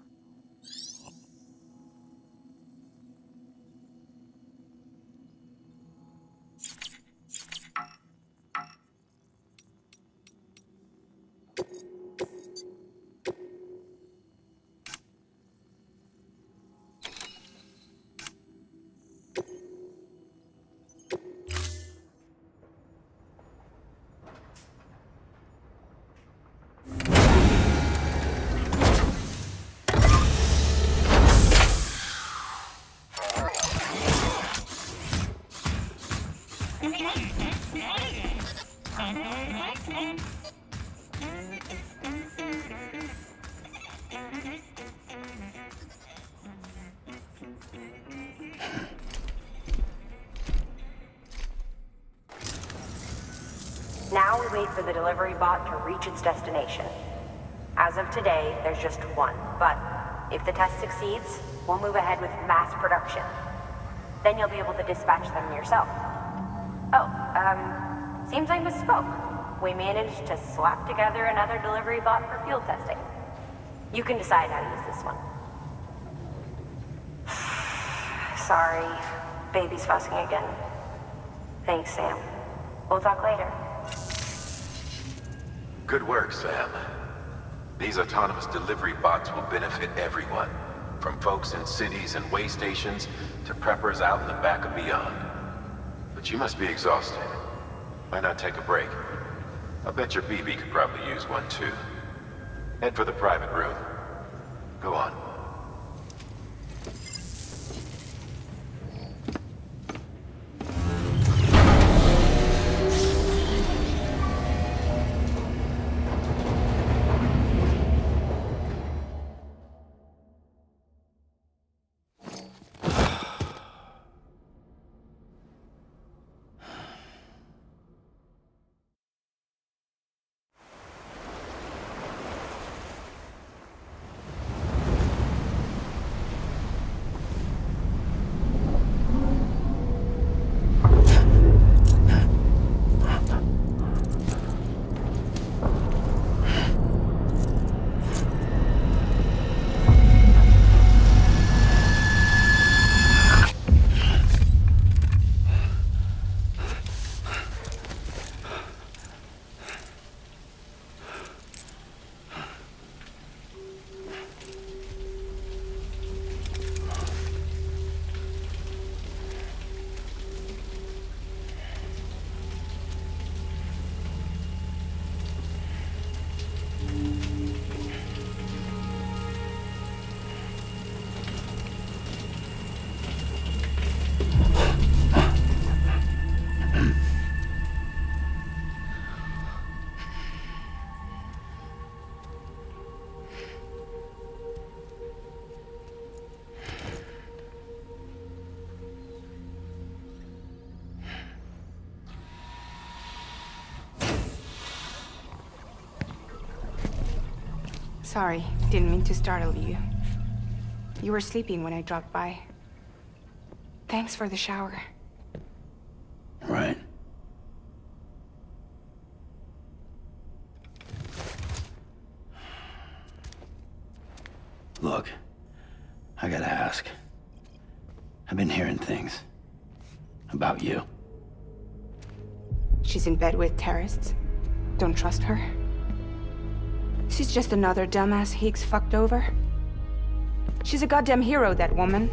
Now we wait for the delivery bot to reach its destination. As of today, there's just one, but if the test succeeds, we'll move ahead with mass production. Then you'll be able to dispatch them yourself. Oh, seems I misspoke. We managed to slap together another delivery bot for field testing. You can decide how to use this one. Sorry, baby's fussing again. Thanks, Sam. We'll talk later. Good work, Sam. These autonomous delivery bots will benefit everyone, from folks in cities and way stations to preppers out in the back and beyond. But you must be exhausted. Why not take a break? I bet your BB could probably use one too. Head for the private room. Go on. Sorry, didn't mean to startle you. You were sleeping when I dropped by. Thanks for the shower. Right. Look, I gotta ask. I've been hearing things about you. She's in bed with terrorists. Don't trust her. She's just another dumbass Higgs fucked over. She's a goddamn hero, that woman.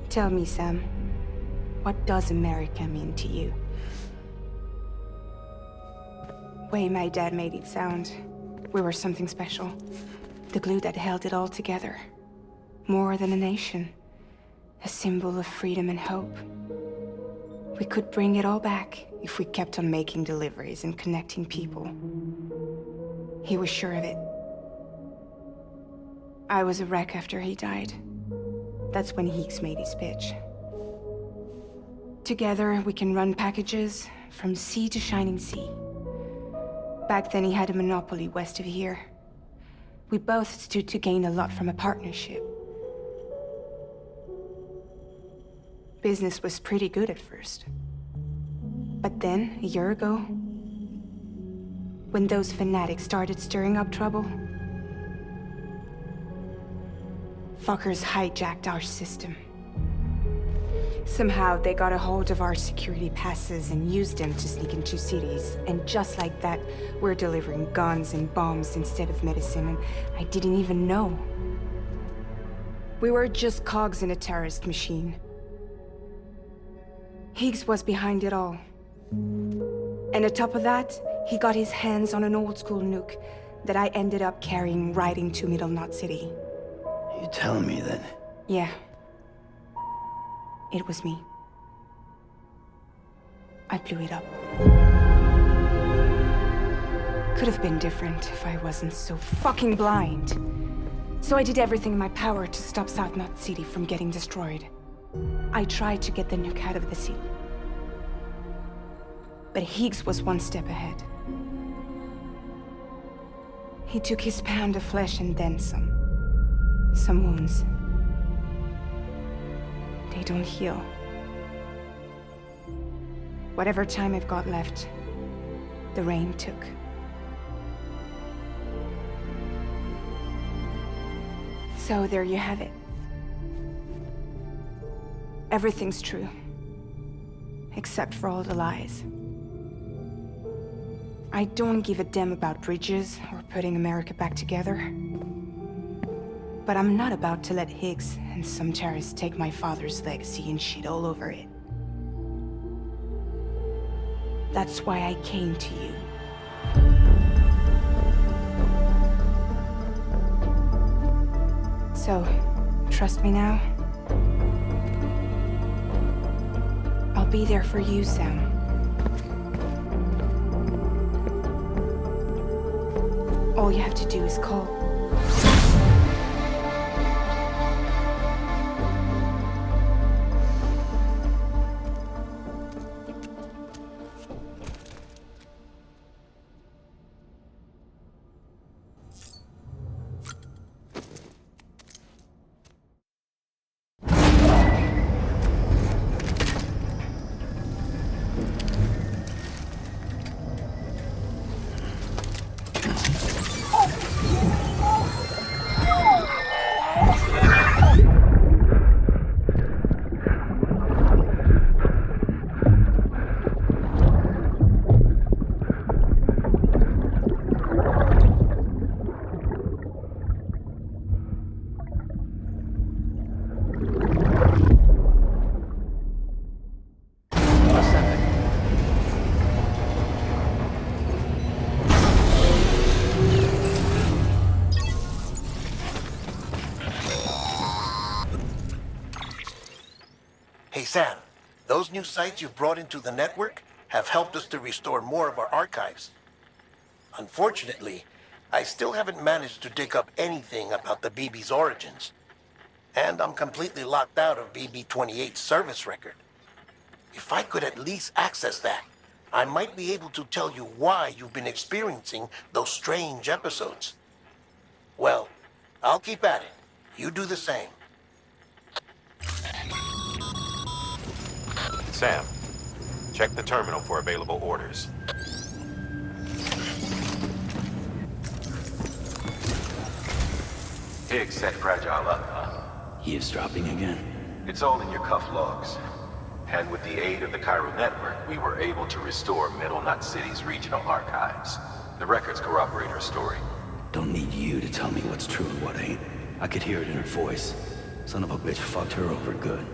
Tell me, Sam, what does America mean to you? Way my dad made it sound, we were something special. The glue that held it all together. More than a nation. A symbol of freedom and hope. We could bring it all back if we kept on making deliveries and connecting people. He was sure of it. I was a wreck after he died. That's when Higgs made his pitch. Together, we can run packages from sea to shining sea. Back then, he had a monopoly west of here. We both stood to gain a lot from a partnership. Business was pretty good at first. But then, a year ago, when those fanatics started stirring up trouble, fuckers hijacked our system. Somehow, they got a hold of our security passes and used them to sneak into cities. And just like that, we're delivering guns and bombs instead of medicine, and I didn't even know. We were just cogs in a terrorist machine. Higgs was behind it all. And on top of that, he got his hands on an old-school nuke that I ended up carrying right into Middle Knot City. You telling me that? Yeah. It was me. I blew it up. Could have been different if I wasn't so fucking blind. So I did everything in my power to stop South Knot City from getting destroyed. I tried to get the nuke out of the city. But Higgs was one step ahead. He took his pound of flesh and then some. Some wounds. They don't heal. Whatever time I've got left, the rain took. So there you have it. Everything's true. Except for all the lies. I don't give a damn about bridges or putting America back together. But I'm not about to let Higgs and some terrorists take my father's legacy and shit all over it. That's why I came to you. So, trust me now? I'll be there for you, Sam. All you have to do is call. Hey Sam, those new sites you've brought into the network have helped us to restore more of our archives. Unfortunately, I still haven't managed to dig up anything about the BB's origins. And I'm completely locked out of BB-28's service record. If I could at least access that, I might be able to tell you why you've been experiencing those strange episodes. Well, I'll keep at it. You do the same. Sam, check the terminal for available orders. Higgs set Fragile up, huh? Eavesdropping again? It's all in your cuff logs. And with the aid of the Chiral network, we were able to restore Middle Knot City's regional archives. The records corroborate her story. Don't need you to tell me what's true and what ain't. I could hear it in her voice. Son of a bitch fucked her over good.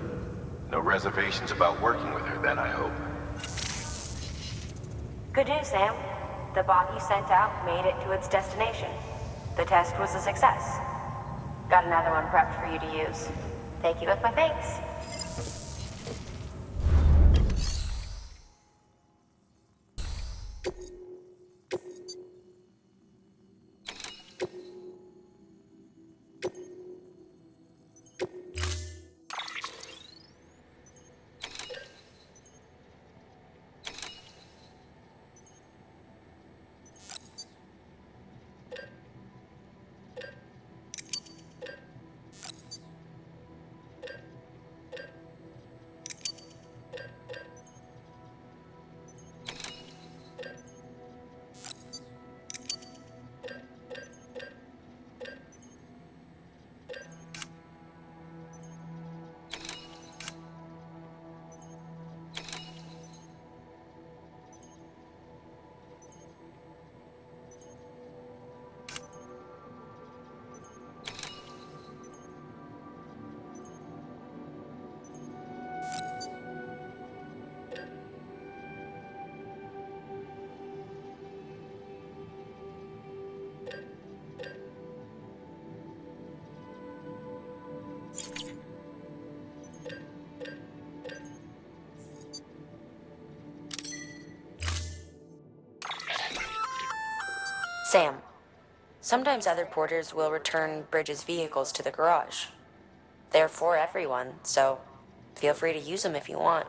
No reservations about working with her then, I hope. Good news, Sam. The bot you sent out made it to its destination. The test was a success. Got another one prepped for you to use. Take you with my thanks. Sam, sometimes other porters will return Bridges' vehicles to the garage. They're for everyone, so feel free to use them if you want.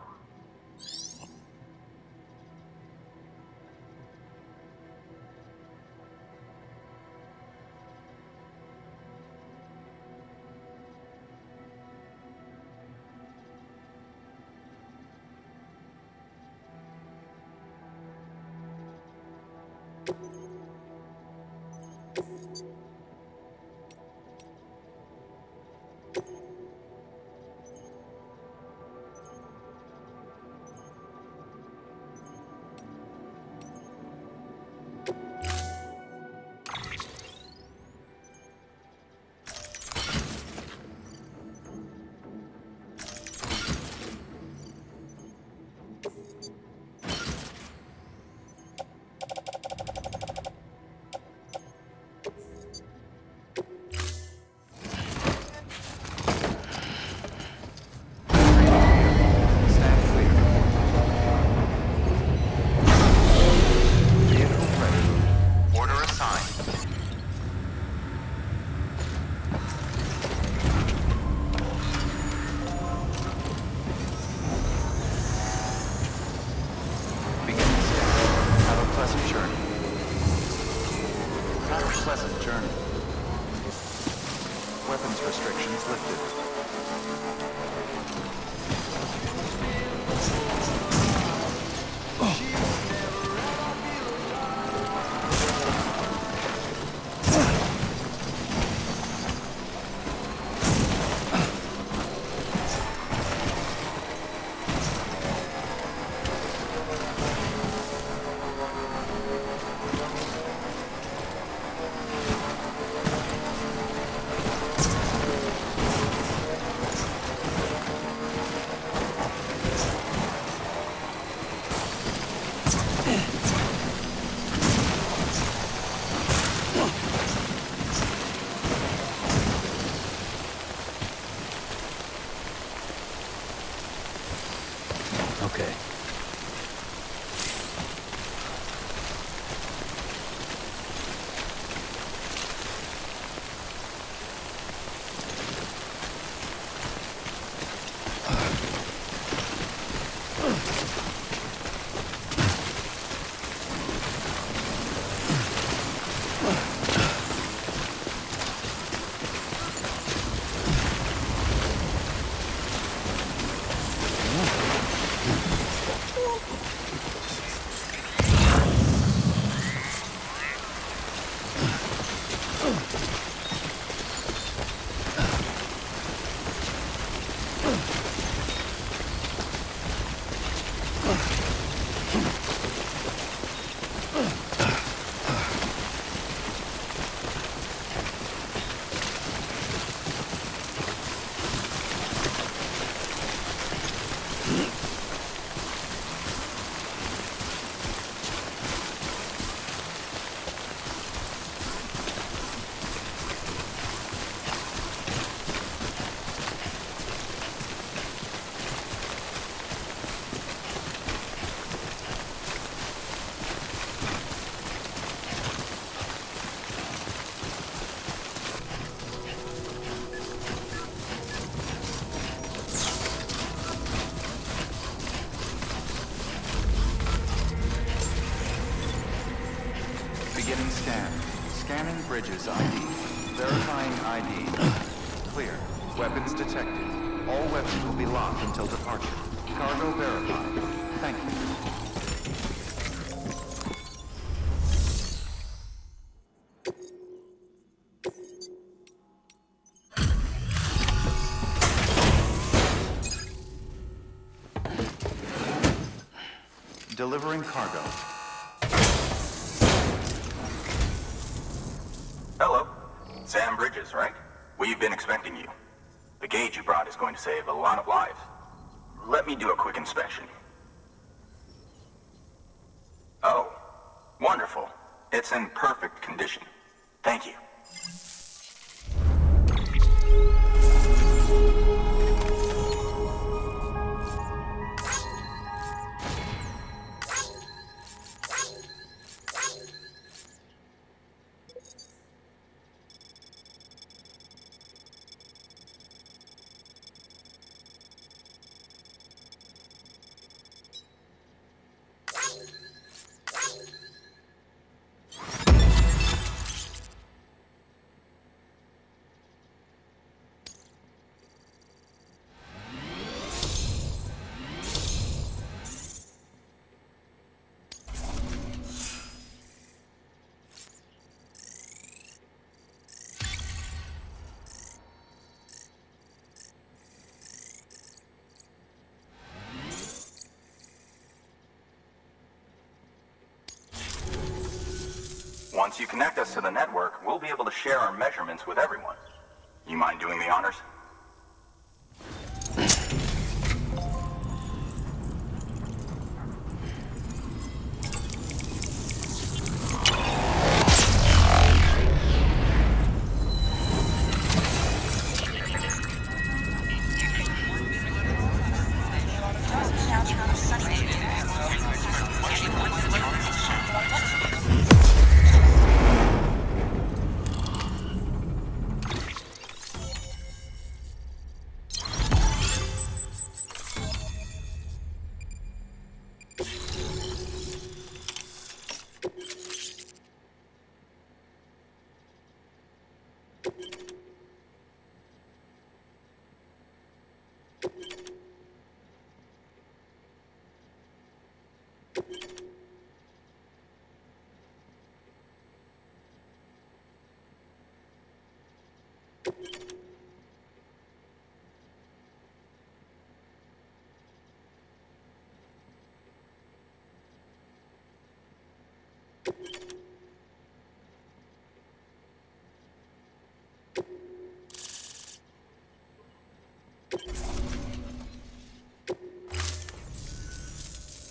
Beginning scan. Scanning Bridges ID. Verifying ID. Clear. Weapons detected. All weapons will be locked until departure. Cargo verified. Thank you. Delivering cargo. Hello. Sam Bridges, right? We've been expecting you. The gauge you brought is going to save a lot of lives. Let me do a quick inspection. Oh, wonderful. It's in perfect condition. Thank you. Once you connect us to the network, we'll be able to share our measurements with everyone. You mind doing the honors?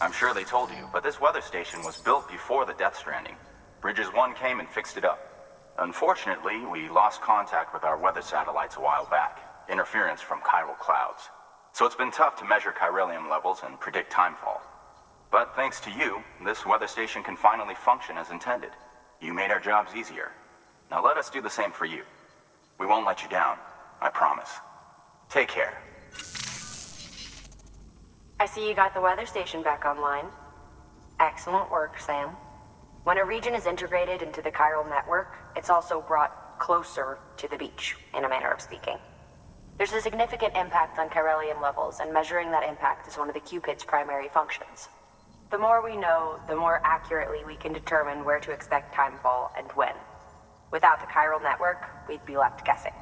I'm sure they told you, but this weather station was built before the Death Stranding. Bridges 1 came and fixed it up. Unfortunately, we lost contact with our weather satellites a while back. Interference from chiral clouds. So it's been tough to measure chiralium levels and predict timefall. But thanks to you, this weather station can finally function as intended. You made our jobs easier. Now let us do the same for you. We won't let you down, I promise. Take care. I see you got the weather station back online. Excellent work, Sam. When a region is integrated into the chiral network, it's also brought closer to the beach, in a manner of speaking. There's a significant impact on chiralium levels, and measuring that impact is one of the Cupid's primary functions. The more we know, the more accurately we can determine where to expect timefall and when. Without the chiral network, we'd be left guessing.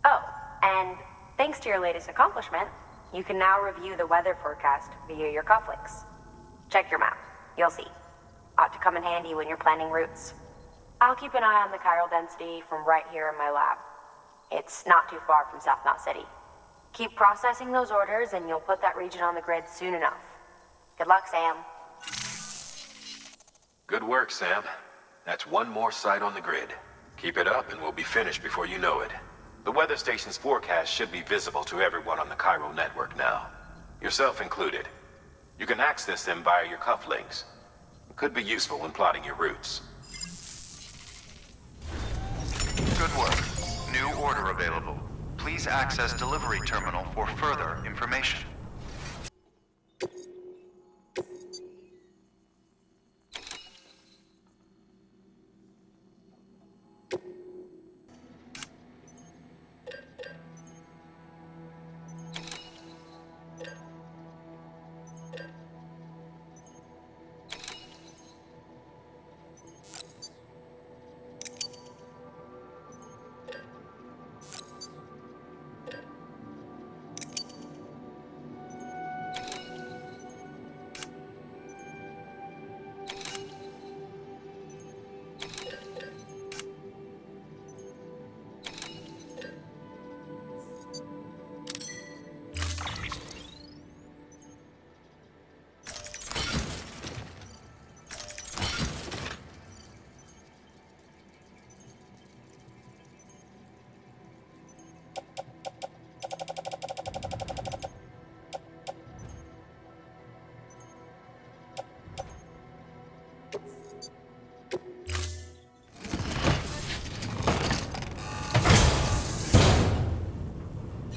Oh, and thanks to your latest accomplishment, you can now review the weather forecast via your cufflinks. Check your map. You'll see. Ought to come in handy when you're planning routes. I'll keep an eye on the chiral density from right here in my lab. It's not too far from South Knot City. Keep processing those orders and you'll put that region on the grid soon enough. Good luck, Sam. Good work, Sam. That's one more site on the grid. Keep it up and we'll be finished before you know it. The weather station's forecast should be visible to everyone on the chiral network now. Yourself included. You can access them via your cufflinks. It could be useful when plotting your routes. Good work. New order available. Please access delivery terminal for further information.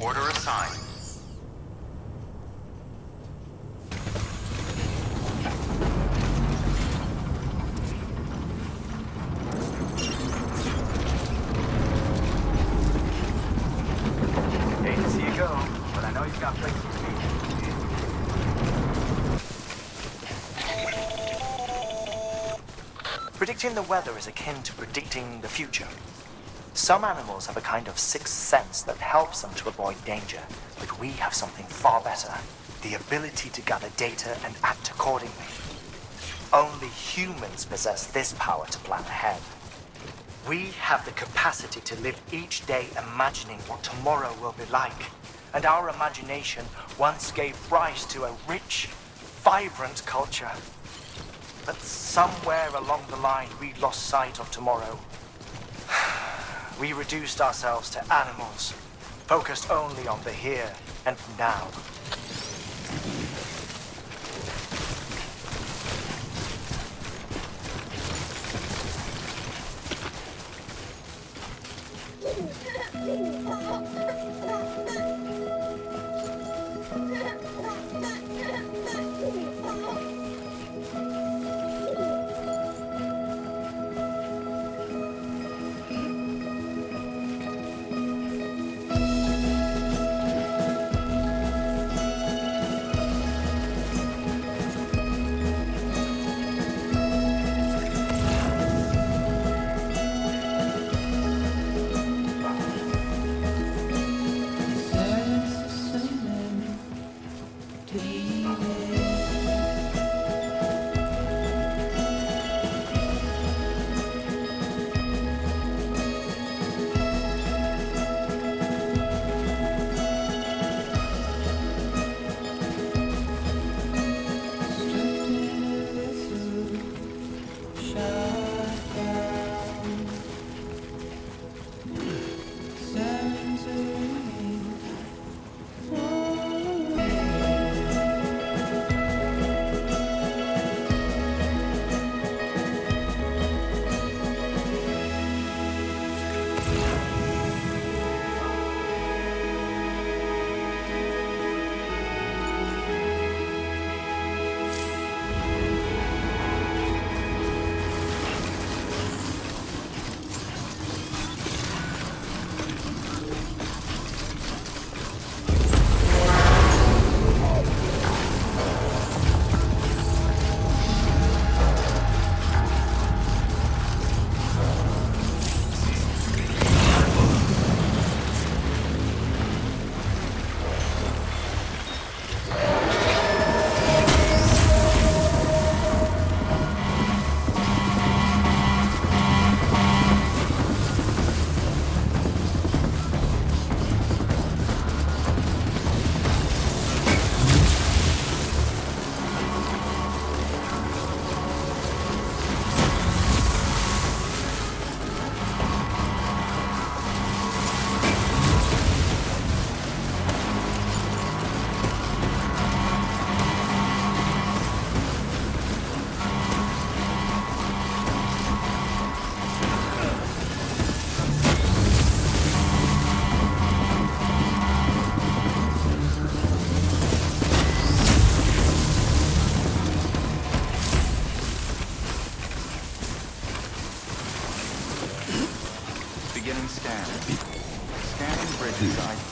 Order assigned. Hate to see you go, but I know you've got places to be. Predicting the weather is akin to predicting the future. Some animals have a kind of sixth sense that helps them to avoid danger, but we have something far better, the ability to gather data and act accordingly. Only humans possess this power to plan ahead. We have the capacity to live each day imagining what tomorrow will be like. And our imagination once gave rise to a rich, vibrant culture. But somewhere along the line, we lost sight of tomorrow. We reduced ourselves to animals, focused only on the here and now.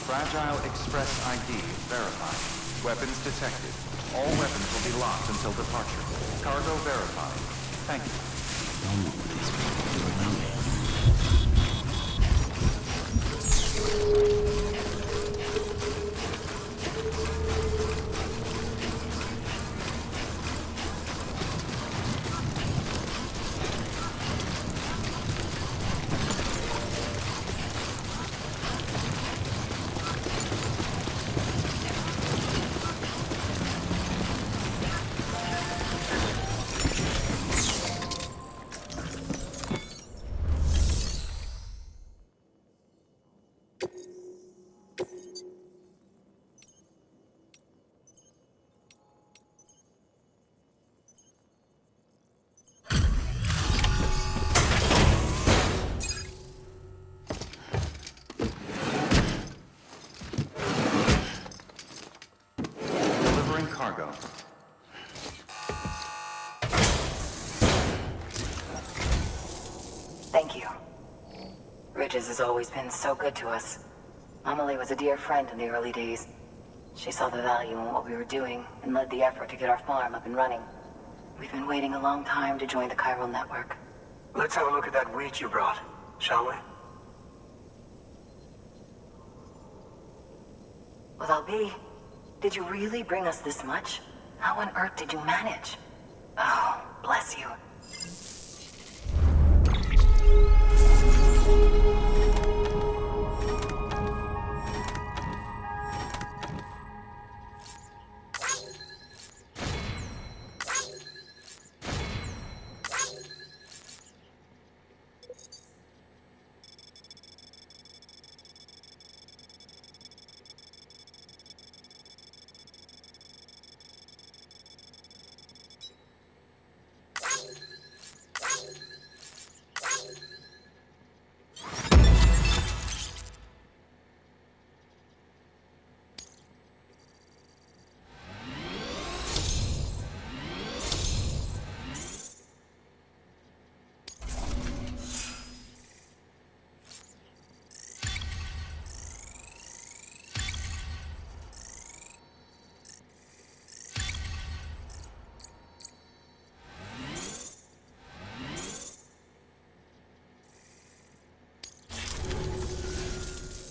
Fragile Express ID verified. Weapons detected. All weapons will be locked until departure. Cargo verified. Thank you. I don't know what these people do around me. Cargo. Thank you. Bridges has always been so good to us. Amelie was a dear friend in the early days. She saw the value in what we were doing and led the effort to get our farm up and running. We've been waiting a long time to join the chiral network. Let's have a look at that wheat you brought, shall we? Well, I'll did you really bring us this much? How on earth did you manage? Oh, bless you.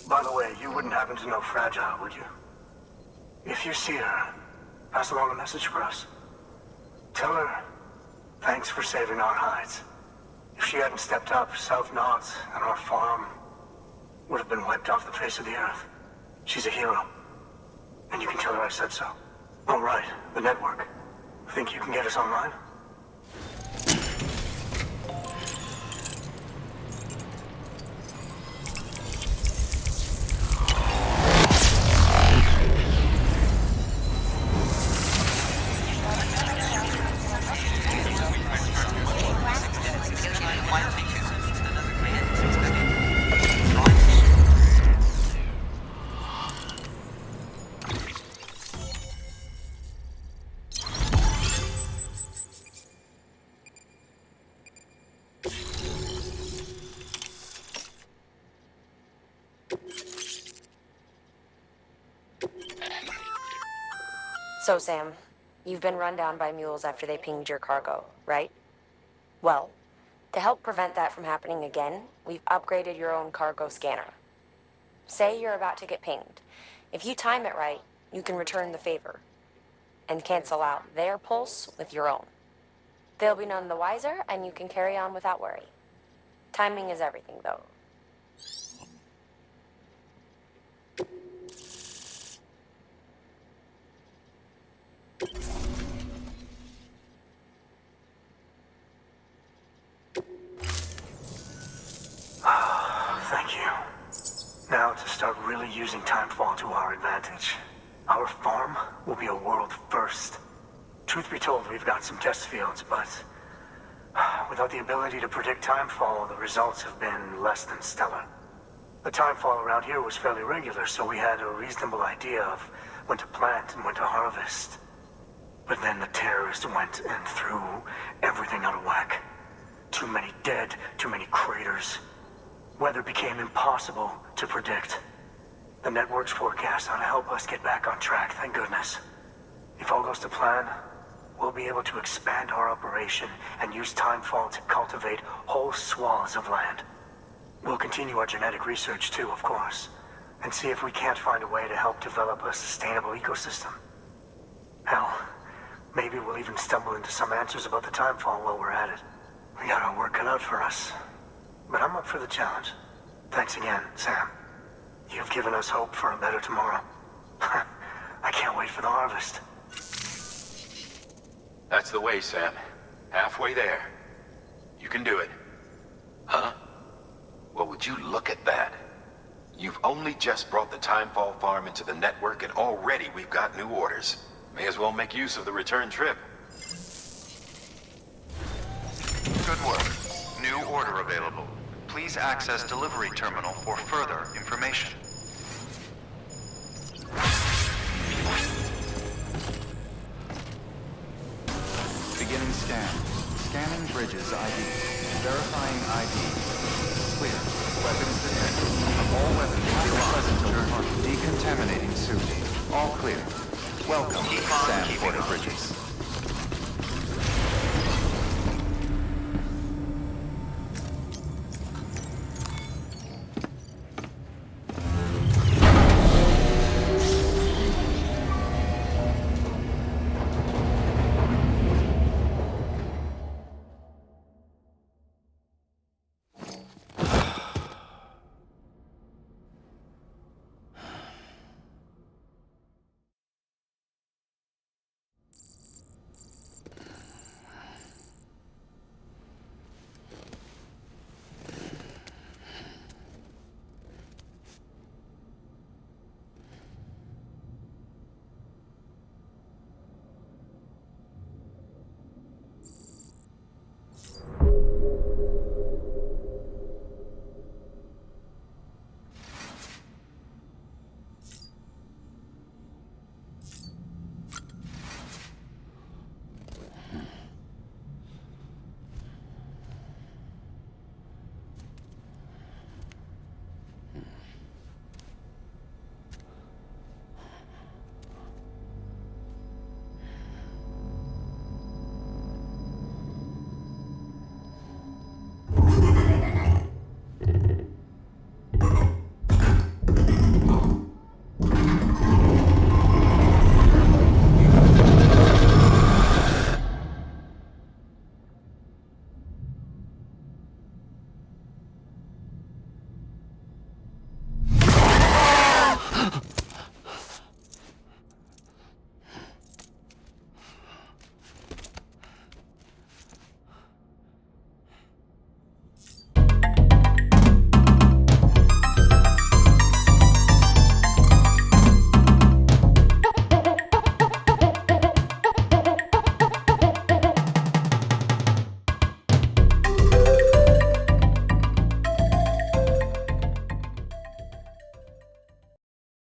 By the way, you wouldn't happen to know Fragile, would you? If you see her, pass along a message for us. Tell her, thanks for saving our hides. If she hadn't stepped up, South Knots and our farm would have been wiped off the face of the earth. She's a hero. And you can tell her I said so. All right, the network. Think you can get us online? So, Sam, you've been run down by mules after they pinged your cargo, right? Well, to help prevent that from happening again, we've upgraded your own cargo scanner. Say you're about to get pinged. If you time it right, you can return the favor and cancel out their pulse with your own. They'll be none the wiser, and you can carry on without worry. Timing is everything, though. Thank you. Now to start really using timefall to our advantage. Our farm will be a world first. Truth be told, we've got some test fields, but without the ability to predict timefall, the results have been less than stellar. The timefall around here was fairly regular, so we had a reasonable idea of when to plant and when to harvest. But then the terrorists went and threw everything out of whack. Too many dead, too many craters. Weather became impossible to predict. The network's forecast ought to help us get back on track, thank goodness. If all goes to plan, we'll be able to expand our operation and use timefall to cultivate whole swaths of land. We'll continue our genetic research too, of course, and see if we can't find a way to help develop a sustainable ecosystem. Hell, maybe we'll even stumble into some answers about the timefall while we're at it. We got our work cut out for us. But I'm up for the challenge. Thanks again, Sam. You've given us hope for a better tomorrow. I can't wait for the harvest. That's the way, Sam. Halfway there. You can do it. Huh? Well, would you look at that? You've only just brought the Timefall farm into the network, and already we've got new orders. May as well make use of the return trip. Good work. New order available. Please access delivery terminal for further information. Beginning scan. Scanning bridges ID. Verifying ID. Clear. Weapons detected. All weapons will be present till decontaminating suit. All clear. Welcome, Sam Porter Bridges.